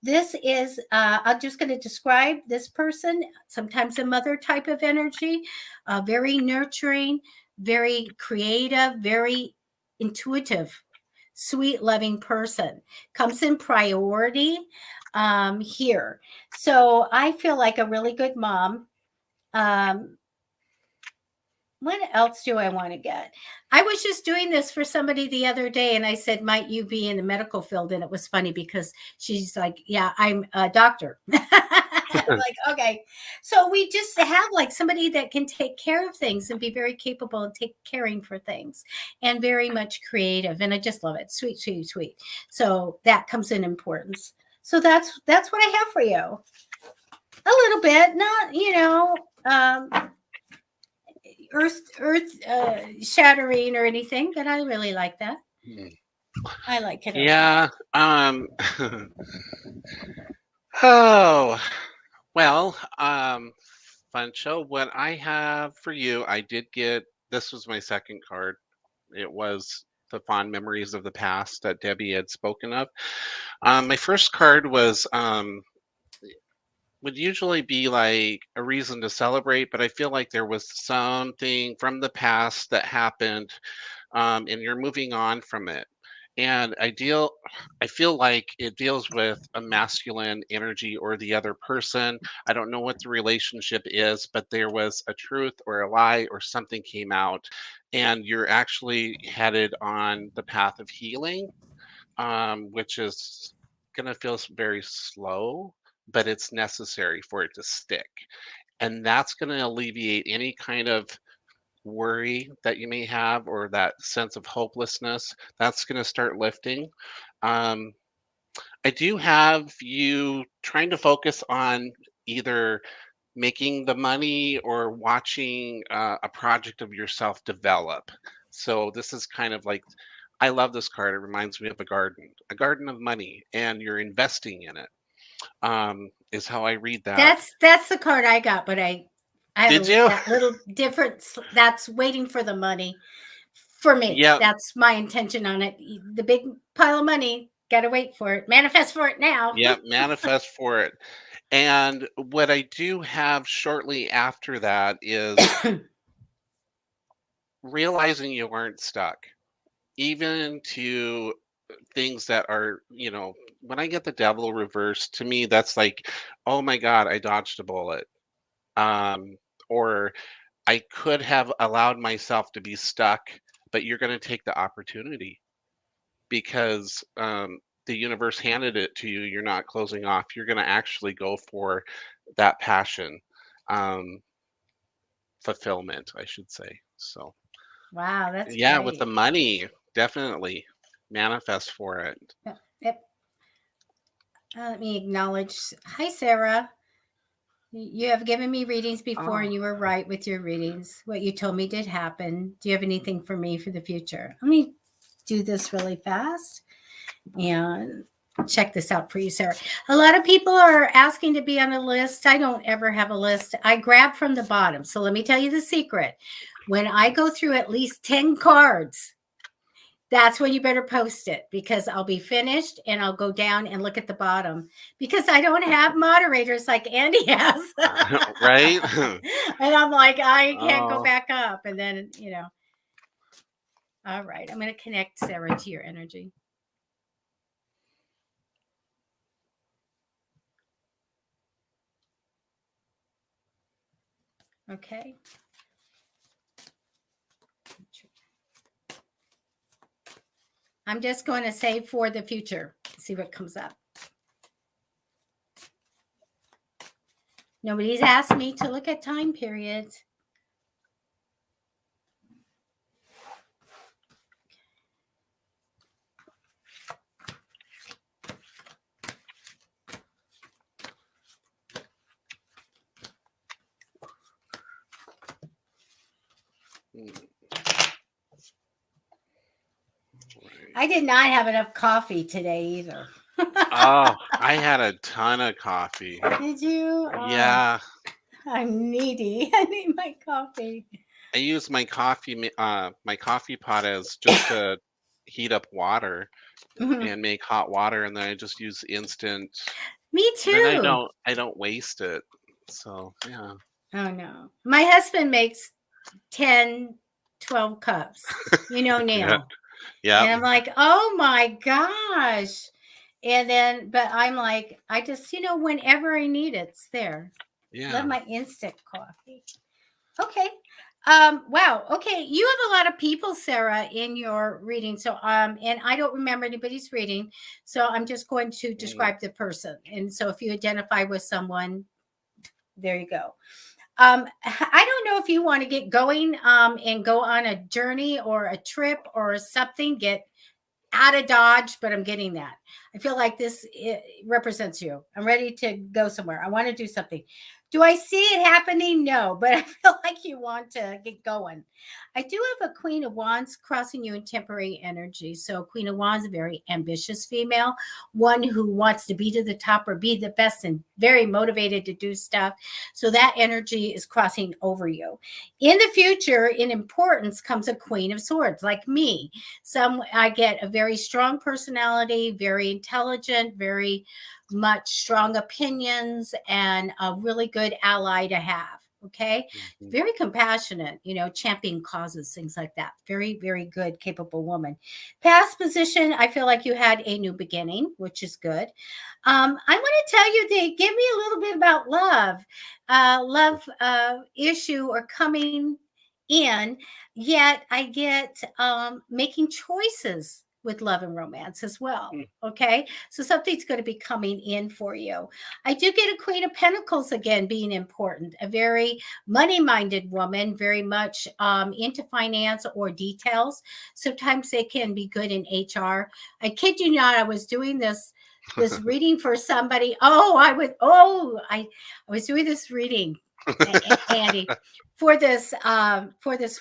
A: This is, I'm just going to describe this person, sometimes a mother type of energy, very nurturing, very creative, very intuitive, sweet, loving person. Comes in priority here. So I feel like a really good mom. What else do I want to get? I was just doing this for somebody the other day, and I said, might you be in the medical field? And it was funny because she's like, yeah, I'm a doctor. I'm like, okay. So we just have like somebody that can take care of things and be very capable and caring for things and very much creative. And I just love it. Sweet, sweet, sweet. So that comes in importance. So that's what I have for you. A little bit, not, earth shattering or anything, but I really like that. I like it.
B: Yeah. Oh, well, fun show. What I have for you, I did get, this was my second card. It was the fond memories of the past that Debbie had spoken of. My first card was would usually be like a reason to celebrate, but I feel like there was something from the past that happened, and you're moving on from it. And I feel like it deals with a masculine energy or the other person. I don't know what the relationship is, but there was a truth or a lie or something came out, and you're actually headed on the path of healing, which is going to feel very slow, but it's necessary for it to stick. And that's going to alleviate any kind of worry that you may have or that sense of hopelessness. That's going to start lifting. Um, I do have you trying to focus on either making the money or watching a project of yourself develop. So this is kind of like, I love this card. It reminds me of a garden of money, and you're investing in it. Is how I read that.
A: That's the card I got, but I have
B: Did you?
A: that little difference. That's waiting for the money for me.
B: Yeah,
A: That's my intention on it. The big pile of money, got to wait for it. Manifest for it now.
B: yeah, manifest for it. And what I do have shortly after that is realizing you weren't stuck, even to things that are, when I get the devil reversed, to me, that's like, oh my God, I dodged a bullet. Or I could have allowed myself to be stuck, but you're going to take the opportunity because the universe handed it to you. You're not closing off. You're going to actually go for that passion, um, fulfillment, I should say. So,
A: Wow, that's
B: yeah, with
A: great.
B: the money, definitely manifest for it.
A: Yep. Let me acknowledge. Hi, Sarah. You have given me readings before, and you were right with your readings. What you told me did happen. Do you have anything for me for the future? Let me do this really fast and check this out for you, Sarah. A lot of people are asking to be on a list. I don't ever have a list. I grab from the bottom. So let me tell you the secret. When I go through at least 10 cards, that's when you better post it, because I'll be finished and I'll go down and look at the bottom, because I don't have moderators like Andy has.
B: Right?
A: And I'm like, I can't go
B: Oh,
A: back up. And then, all right, I'm going to connect Sarah to your energy. Okay. I'm just going to say for the future, see what comes up. Nobody's asked me to look at time periods. I did not have enough coffee today either.
B: Oh, I had a ton of coffee.
A: Did you?
B: Yeah.
A: I'm needy. I need my coffee.
B: I use my coffee pot as just to heat up water and make hot water, and then I just use instant.
A: Me
B: Then
A: too.
B: I don't waste it. So, yeah.
A: Oh no. My husband makes 10, 12 cups. Neil.
B: Yeah.
A: And I'm like, oh my gosh. And then, but I'm like, I just, whenever I need it, it's there.
B: Yeah.
A: Love my instant coffee. Okay. Wow. Okay. You have a lot of people, Sarah, in your reading. So, and I don't remember anybody's reading. So I'm just going to describe the person. And so if you identify with someone, there you go. I don't know if you want to get going and go on a journey or a trip or something, get out of Dodge, but I'm getting that. I feel like this represents you. I'm ready to go somewhere. I want to do something. Do I see it happening? No, but I feel like you want to get going. I do have a Queen of Wands crossing you in temporary energy. So Queen of Wands, a very ambitious female, one who wants to be to the top or be the best and very motivated to do stuff. So that energy is crossing over you. In the future, in importance comes a Queen of Swords, like me. I get a very strong personality, very intelligent, very much strong opinions, and a really good ally to have. Okay.
B: Mhm.
A: Very compassionate, champion causes, things like that. Very, very good, capable woman. Past position, I feel like you had a new beginning, which is good. I want to tell you, they give me a little bit about love issue or coming in, yet I get making choices with love and romance as well.
B: Mm.
A: Okay. So something's going to be coming in for you. I do get a Queen of Pentacles again being important, a very money minded woman, very much into finance or details. Sometimes they can be good in HR. I kid you not, I was doing this reading for somebody. I was doing this reading, Andy, for this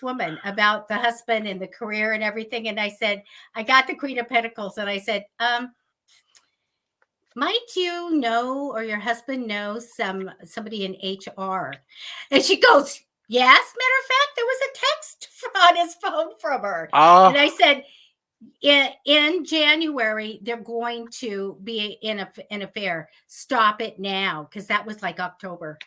A: woman about the husband and the career and everything. And I said, I got the Queen of Pentacles, and I said, might you know, or your husband knows somebody in HR? And she goes, yes. Matter of fact, there was a text on his phone from her. And I said, in January, they're going to be in an affair. Stop it now, because that was like October.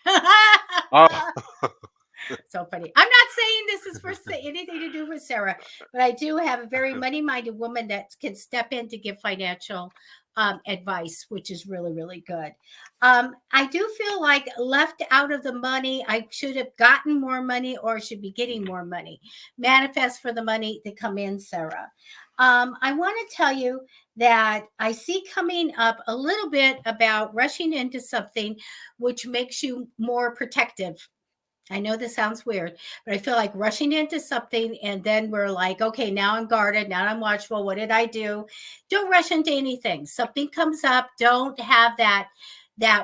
A: So funny. I'm not saying this is for anything to do with Sarah, but I do have a very money-minded woman that can step in to give financial advice, which is really, really good. I do feel like left out of the money. I should have gotten more money, or should be getting more money. Manifest for the money to come in, Sarah. I want to tell you that I see coming up a little bit about rushing into something which makes you more protective. I know this sounds weird, but I feel like rushing into something, and then we're like, okay, now I'm guarded. Now I'm watchful. What did I do? Don't rush into anything. Something comes up. Don't have that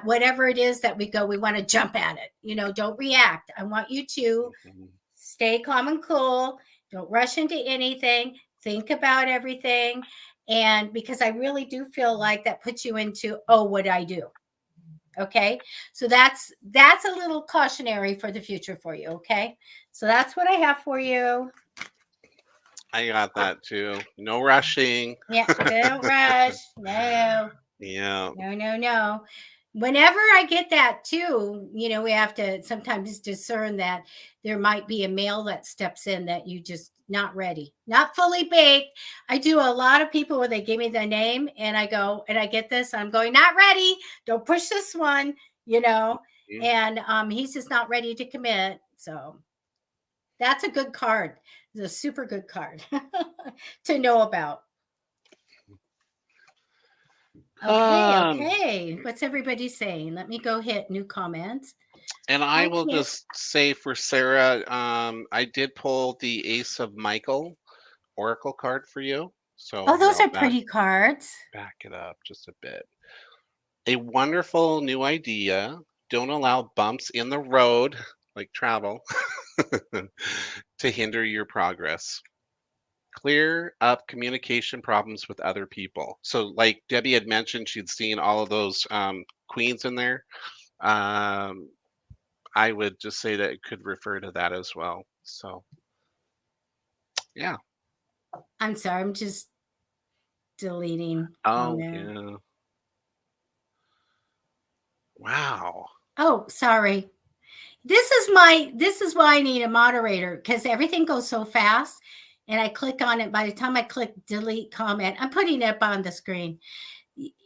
A: whatever it is that we want to jump at it. Don't react. I want you to stay calm and cool. Don't rush into anything. Think about everything. And because I really do feel like that puts you into, oh, what I do. Okay. So that's a little cautionary for the future for you. Okay. So that's what I have for you.
B: I got that too. No rushing.
A: Yeah. Don't rush. No.
B: Yeah.
A: No. Whenever I get that too, we have to sometimes discern that there might be a male that steps in that you just not ready, not fully baked. I do a lot of people where they give me the name and I go, and I get this, I'm going, not ready. Don't push this one, and he's just not ready to commit. So that's a good card. It's a super good card to know about. Okay. What's everybody saying? Let me go hit new comments.
B: And I will just say for Sarah, I did pull the Ace of Michael Oracle card for you. So
A: those are pretty cards.
B: Back it up just a bit. A wonderful new idea. Don't allow bumps in the road, like travel, to hinder your progress. Clear up communication problems with other people. So like Debbie had mentioned, she'd seen all of those queens in there. I would just say that it could refer to that as well. So yeah.
A: I'm sorry, I'm just deleting.
B: Oh yeah. Wow.
A: Oh, sorry. This is why I need a moderator, because everything goes so fast. And I click on it. By the time I click delete comment, I'm putting it up on the screen.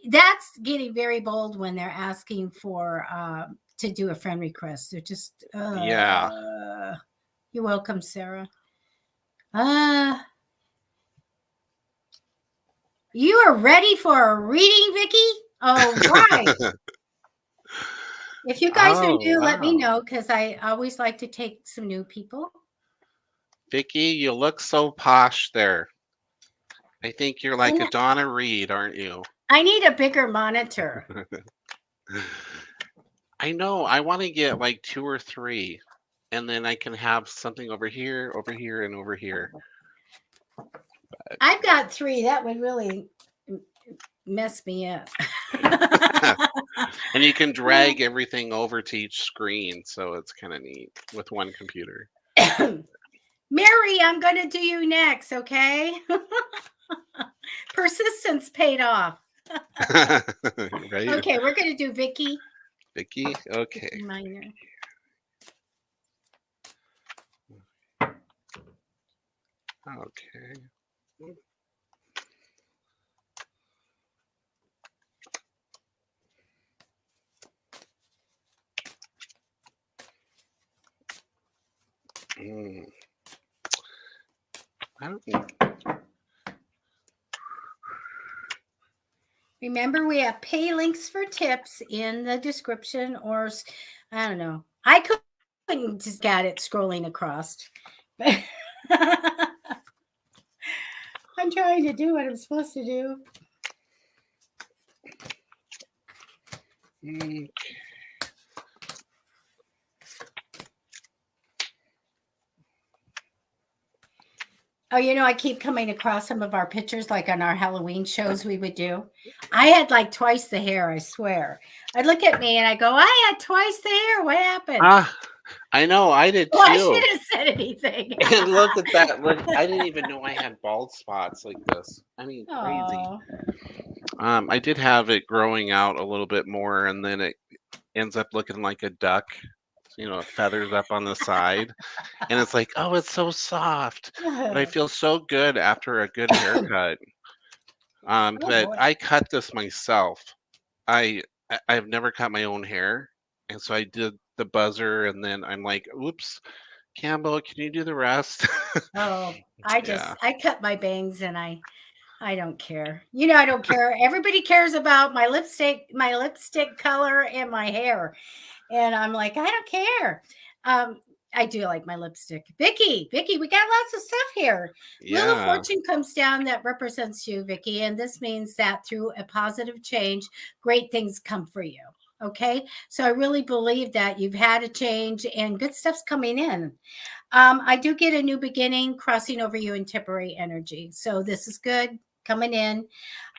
A: That's getting very bold when they're asking for to do a friend request. They're just
B: yeah.
A: You're welcome, Sarah. You are ready for a reading, Vicky? Oh, right. If you guys are new, let me know, because I always like to take some new people.
B: Vicky, you look so posh there. I think you're like a Donna Reed, aren't you?
A: I need a bigger monitor.
B: I know. I want to get like 2 or 3, and then I can have something over here, and over here.
A: I've got 3. That would really mess me up.
B: And you can drag everything over to each screen, so it's kind of neat with one computer.
A: Mary, I'm going to do you next, okay? Persistence paid off.
B: Right?
A: Okay, we're going to do Vicky.
B: Vicky? Okay.
A: Minor.
B: Okay. I don't know.
A: Remember, we have pay links for tips in the description, or I don't know. I couldn't just get it scrolling across. I'm trying to do what I'm supposed to do.
B: Okay.
A: Oh, you know, I keep coming across some of our pictures, like on our Halloween shows we would do. I had like twice the hair, I swear. I'd look at me and I go, I had twice the hair. What happened?
B: I know. I did too.
A: Well, I should have said anything.
B: And look at that. Look, I didn't even know I had bald spots like this. I mean, crazy.
A: Aww.
B: I did have it growing out a little bit more, and then it ends up looking like a duck. You know, feathers up on the side, and it's like, oh, it's so soft. But I feel so good after a good haircut. But I cut this myself. I've never cut my own hair, and so I did the buzzer, and then I'm like, oops, Campbell, can you do the rest?
A: Oh, I cut my bangs, and I don't care. You know, I don't care. Everybody cares about my lipstick color and my hair. And I'm like, I don't care. I do like my lipstick. Vicky, we got lots of stuff here.
B: Yeah.
A: Wheel of Fortune comes down that represents you, Vicky. And this means that through a positive change, great things come for you. Okay. So I really believe that you've had a change and good stuff's coming in. I do get a new beginning crossing over you in temporary energy. So this is good coming in.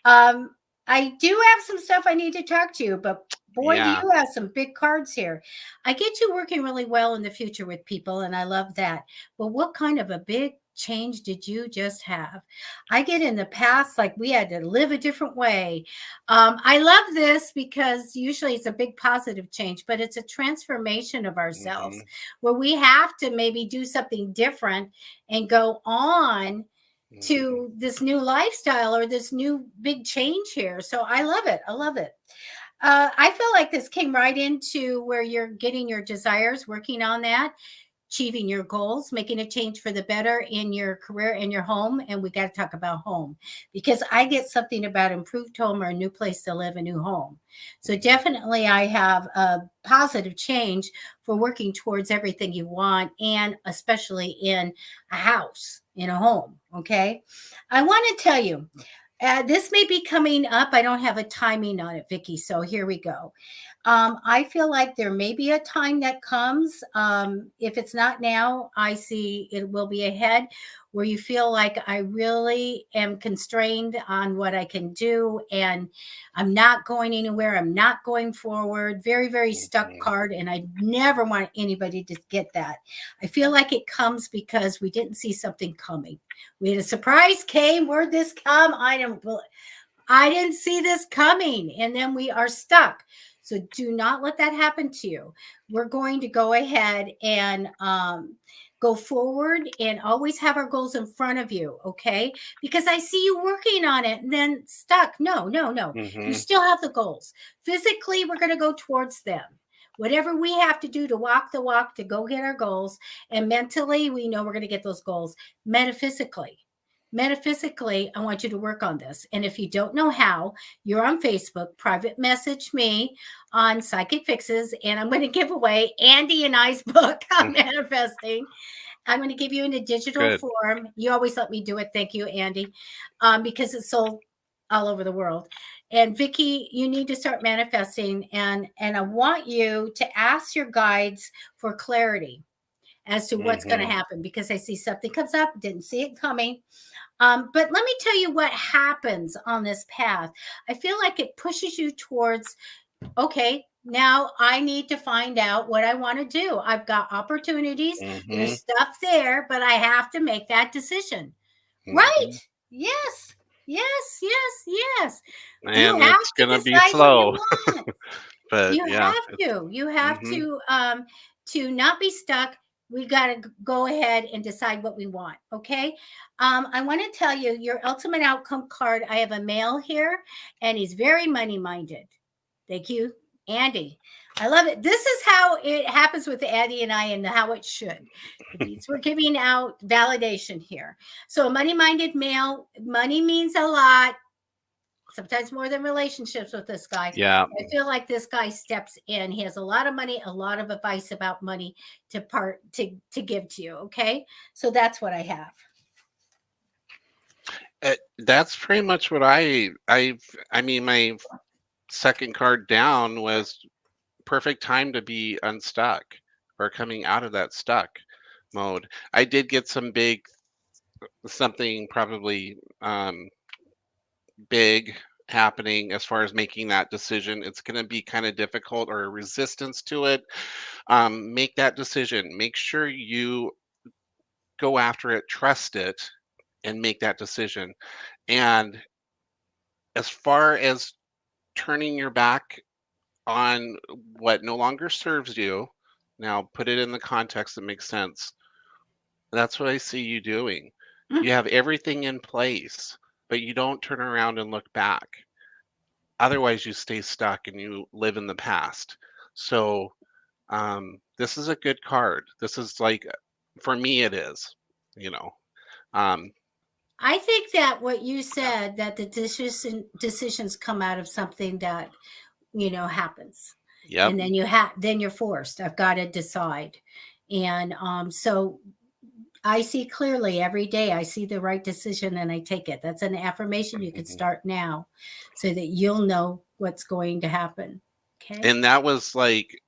A: I do have some stuff I need to talk to you, but boy, do you have some big cards here. I get you working really well in the future with people, and I love that. But what kind of a big change did you just have? I get in the past, like we had to live a different way. I love this because usually it's a big positive change, but it's a transformation of ourselves where we have to maybe do something different and go on to this new lifestyle or this new big change here. So I love it. I love it. I feel like this came right into where you're getting your desires, working on that, achieving your goals, making a change for the better in your career, in your home. And we got to talk about home because I get something about improved home or a new place to live, a new home. So definitely I have a positive change for working towards everything you want, and especially in a house, in a home. Okay. I want to tell you, this may be coming up. I don't have a timing on it, Vicky. So here we go. I feel like there may be a time that comes. If it's not now, I see it will be ahead where you feel like I really am constrained on what I can do and I'm not going anywhere. I'm not going forward. Very, very stuck card. And I never want anybody to get that. I feel like it comes because we didn't see something coming. We had a surprise came. Where'd this come? I didn't see this coming. And then we are stuck. So do not let that happen to you. We're going to go ahead and go forward and always have our goals in front of you, okay? Because I see you working on it and then stuck. No. You still have the goals. Physically, we're going to go towards them. Whatever we have to do to walk the walk to go get our goals. And mentally, we know we're going to get those goals. Metaphysically, I want you to work on this. And if you don't know how, you're on Facebook, private message me on Psychic Fixes, and I'm going to give away Andy and I's book on manifesting. I'm going to give you in a digital form. You always let me do it. Thank you, Andy, because it's so all over the world. And Vicky, you need to start manifesting, and I want you to ask your guides for clarity as to what's going to happen, because I see something comes up, didn't see it coming. But let me tell you what happens on this path. I feel like it pushes you towards, okay, now I need to find out what I want to do. I've got opportunities. There's stuff there, but I have to make that decision. Right? Yes. Yes. Yes. Yes. You
B: And
A: have
B: it's
A: to
B: gonna be
A: decide what you
B: slow,
A: want.
B: but
A: You
B: yeah.
A: have to. You have to not be stuck. We got to go ahead and decide what we want. Okay. I want to tell you your ultimate outcome card. I have a male here, and he's very money minded. Thank you, Andy. I love it. This is how it happens with Andy and I, and how it should. It means we're giving out validation here. So a money minded male, money means a lot. Sometimes more than relationships with this guy.
B: Yeah.
A: I feel like this guy steps in. He has a lot of money, a lot of advice about money to give to you. Okay. So that's what I have.
B: That's pretty much what I mean, my second card down was perfect time to be unstuck or coming out of that stuck mode. I did get some big something probably big happening as far as making that decision. It's going to be kind of difficult or a resistance to it. Make that decision. Make sure you go after it, trust it, and make that decision. And as far as turning your back on what no longer serves you, now put it in the context that makes sense. That's what I see you doing. You have everything in place, but you don't turn around and look back. Otherwise, you stay stuck and you live in the past. So, this is a good card. This is like, for me, it is, you know.
A: I think that what you said, that the decisions come out of something that, happens.
B: Yep.
A: And then then you're forced. I've got to decide. And so I see clearly every day. I see the right decision and I take it. That's an affirmation you can start now, so that you'll know what's going to happen. Okay.
B: And that was like,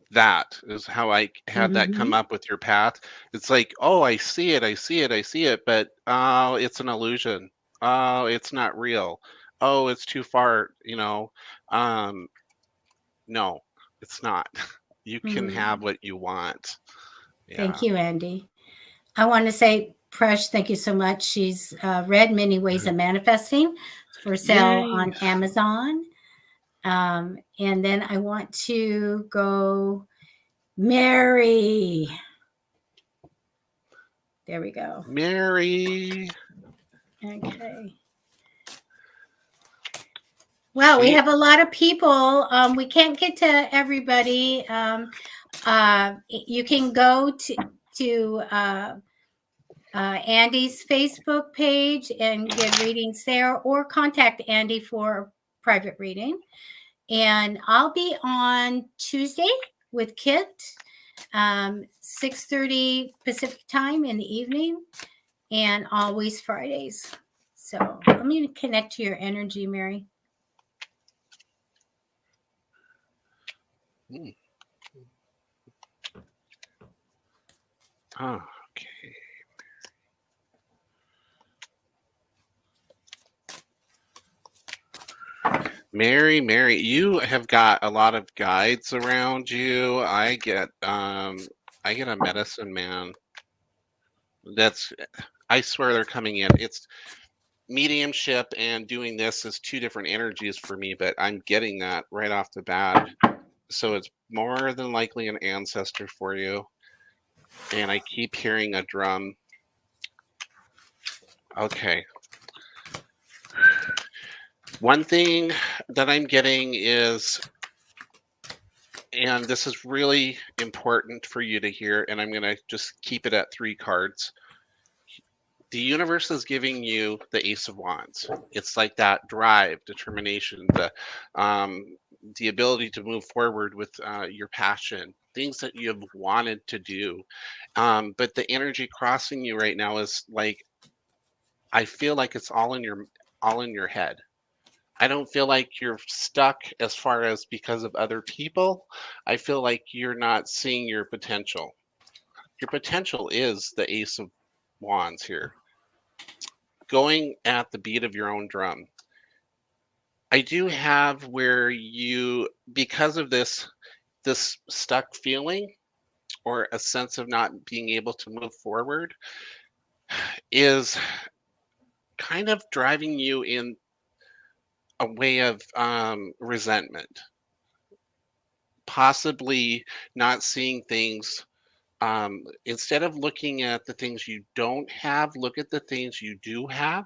B: that is how I had that come up with your path. It's like, oh, I see it, I see it, I see it, but oh, it's an illusion. Oh, it's not real. Oh, it's too far, no, it's not. You can have what you want. Yeah.
A: Thank you, Andy. I want to say, Presh, thank you so much. She's read Many Ways of Manifesting for sale on Amazon. And then I want to go Mary. There we go.
B: Mary.
A: Okay. Well, we have a lot of people. We can't get to everybody. You can go to Andy's Facebook page and get readings there, or contact Andy for private reading. And I'll be on Tuesday with Kit, 6:30 Pacific time in the evening, and always Fridays. So let me connect to your energy, Mary.
B: Oh, okay. Mary, you have got a lot of guides around you. I get a medicine man. I swear they're coming in. It's mediumship and doing this is two different energies for me, but I'm getting that right off the bat. So it's more than likely an ancestor for you. And I keep hearing a drum. Okay. One thing that I'm getting is, and this is really important for you to hear, and I'm going to just keep it at 3 cards. The universe is giving you the Ace of Wands. It's like that drive, determination, the ability to move forward with your passion, things that you have wanted to do. But the energy crossing you right now is like, I feel like it's all in your all in your head. I don't feel like you're stuck as far as because of other people. I feel like you're not seeing your potential. Your potential is the Ace of Wands here, going at the beat of your own drum. I do have where you, because of this stuck feeling or a sense of not being able to move forward, is kind of driving you in a way of resentment, possibly not seeing things. Instead of looking at the things you don't have, look at the things you do have,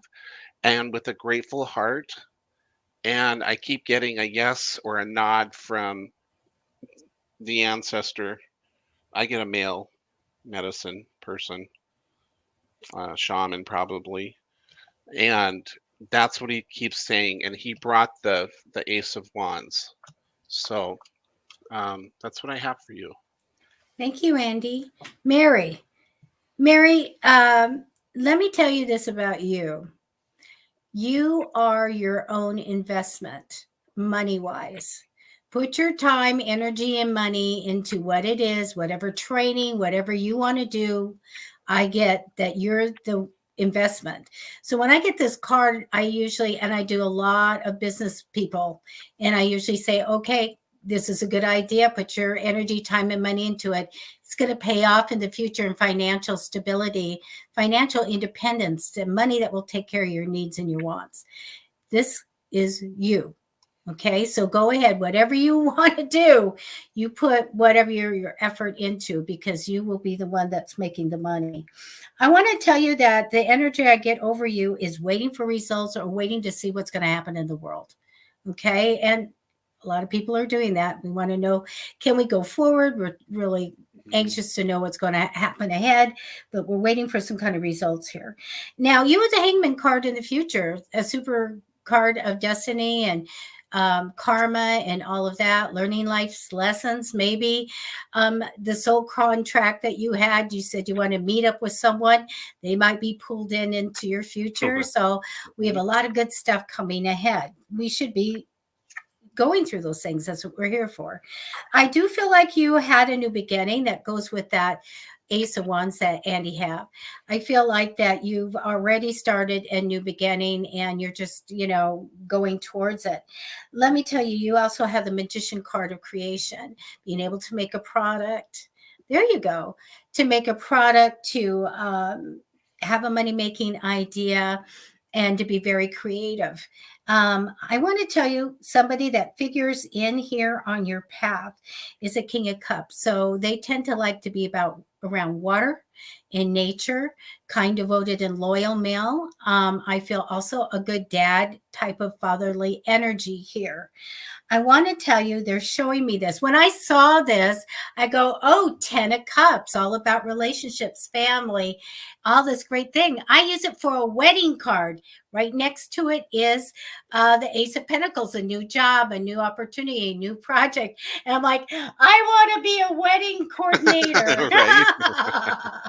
B: and with a grateful heart. And I keep getting a yes or a nod from the ancestor. I get a male medicine person, shaman probably, and that's what he keeps saying. And he brought the Ace of Wands. So that's what I have for you.
A: Thank you, Andy. Mary, let me tell you this about you. You are your own investment, money wise. Put your time, energy, and money into what it is, whatever training, whatever you want to do. I get that you're the investment. So when I get this card, I usually, and I do a lot of business people, and I usually say, okay, this is a good idea. Put your energy, time, and money into it. It's going to pay off in the future in financial stability, financial independence, the money that will take care of your needs and your wants. This is you. Okay, so go ahead, whatever you want to do, you put whatever your effort into, because you will be the one that's making the money. I want to tell you that the energy I get over you is waiting for results or waiting to see what's going to happen in the world. Okay, and a lot of people are doing that. We want to know, can we go forward? We're really anxious to know what's going to happen ahead, but we're waiting for some kind of results here. Now, you with the Hangman card in the future, a super card of destiny and karma and all of that, learning life's lessons, maybe the soul contract that you had, you said you want to meet up with someone, they might be pulled into your future. So we have a lot of good stuff coming ahead. We should be going through those things. That's what we're here for. I do feel like you had a new beginning that goes with that Ace of Wands that Andy have. I feel like that you've already started a new beginning and you're just, going towards it. Let me tell you, you also have the Magician card of creation, being able to make a product. There you go. To make a product, to have a money-making idea, and to be very creative. I want to tell you, somebody that figures in here on your path is a King of Cups. So they tend to like to be around water and nature, kind, devoted, and loyal male. I feel also a good dad type of fatherly energy here. I want to tell you, they're showing me this. When I saw this, I go, oh, 10 of Cups, all about relationships, family, all this great thing. I use it for a wedding card. Right next to it is the Ace of Pentacles, a new job, a new opportunity, a new project. And I'm like, I want to be a wedding coordinator.
B: Right.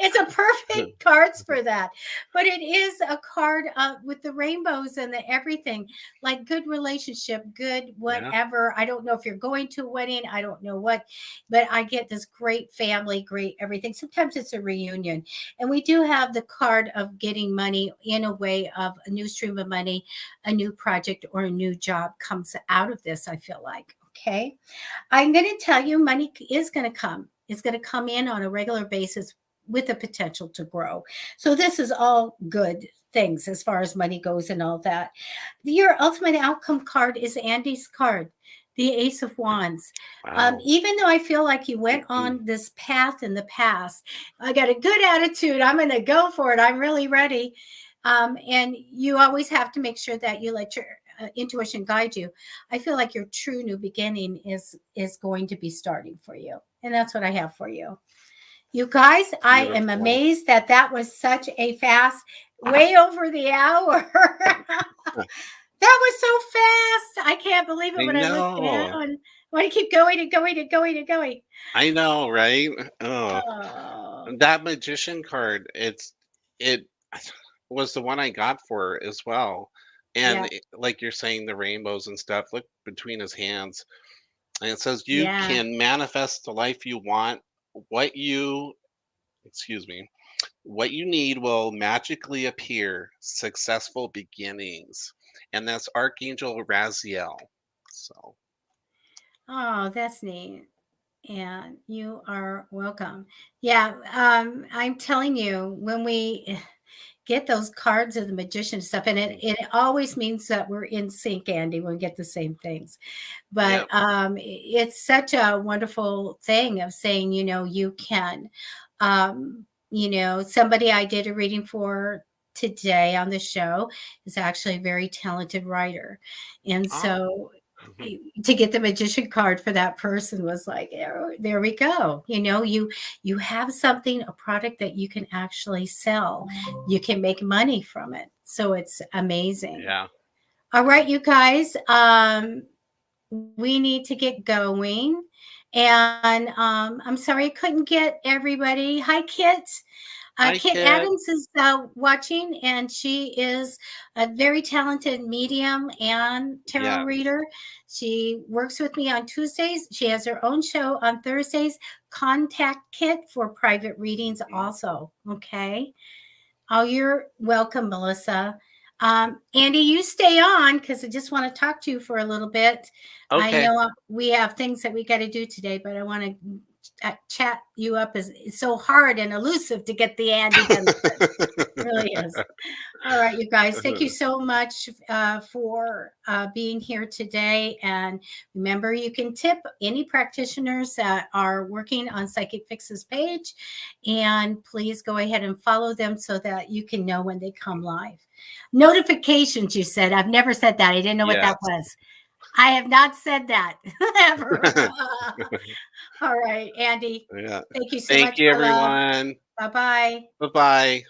A: It's a perfect cards for that. But it is a card with the rainbows and the everything, like good relationship, good whatever. I don't know if you're going to a wedding. I don't know what, but I get this great family, great everything. Sometimes it's a reunion. And we do have the card of getting money in a way of a new stream of money, a new project, or a new job comes out of this, I feel like. Okay. I'm going to tell you, money is going to come. It's going to come in on a regular basis with the potential to grow. So this is all good things as far as money goes and all that. Your ultimate outcome card is Andy's card, the Ace of Wands.
B: Wow.
A: Even though I feel like you went on this path in the past, I got a good attitude. I'm going to go for it. I'm really ready. And you always have to make sure that you let your intuition guide you. I feel like your true new beginning is going to be starting for you. And that's what I have for you. You guys, I am amazed that was such a fast, way over the hour. That was so fast. I can't believe it when I looked down. Why do you keep going and going and going and going?
B: I know, right? Oh. That Magician card, was the one I got for her as well. And
A: Yeah.
B: like you're saying, the rainbows and stuff, look between his hands. And it says, you
A: Yeah.
B: can manifest the life you want. What you, excuse me, what you need will magically appear. Successful beginnings. And that's Archangel Raziel. So,
A: Oh, that's neat. And you are welcome. Yeah, I'm telling you, when we get those cards of the magician stuff, and it always means that we're in sync, Andy, when we get the same things. But
B: yeah.
A: it's such a wonderful thing of saying, you can, somebody I did a reading for today on the show is actually a very talented writer. And
B: Oh.
A: so
B: Mhm.
A: to get the magician card for that person was like, there we go. You have something, a product that you can actually sell. You can make money from it. So it's amazing.
B: Yeah.
A: All right, you guys. We need to get going. And I'm sorry I couldn't get everybody. Hi, Kit.
B: Hi,
A: Kit
B: Kit.
A: Adams is watching, and she is a very talented medium and tarot
B: Yeah.
A: reader. She works with me on Tuesdays. She has her own show on Thursdays. Contact Kit for private readings also. Okay. Oh, you're welcome, Melissa. Andy, you stay on because I just want to talk to you for a little bit. I
B: Okay.
A: know we have things that we got to do today, but I want to chat you up. It's so hard and elusive to get the Andy Benson. It really is. All right, you guys, thank you so much for being here today. And remember, you can tip any practitioners that are working on Psychic Fixes page. And please go ahead and follow them so that you can know when they come live. Notifications, you said. I've never said that. I didn't know what
B: Yes.
A: that was. I have not said that ever. All right, Andy.
B: Yeah.
A: Thank you so
B: Thank
A: much,
B: you,
A: my love.
B: everyone.
A: Bye-bye.
B: Bye-bye.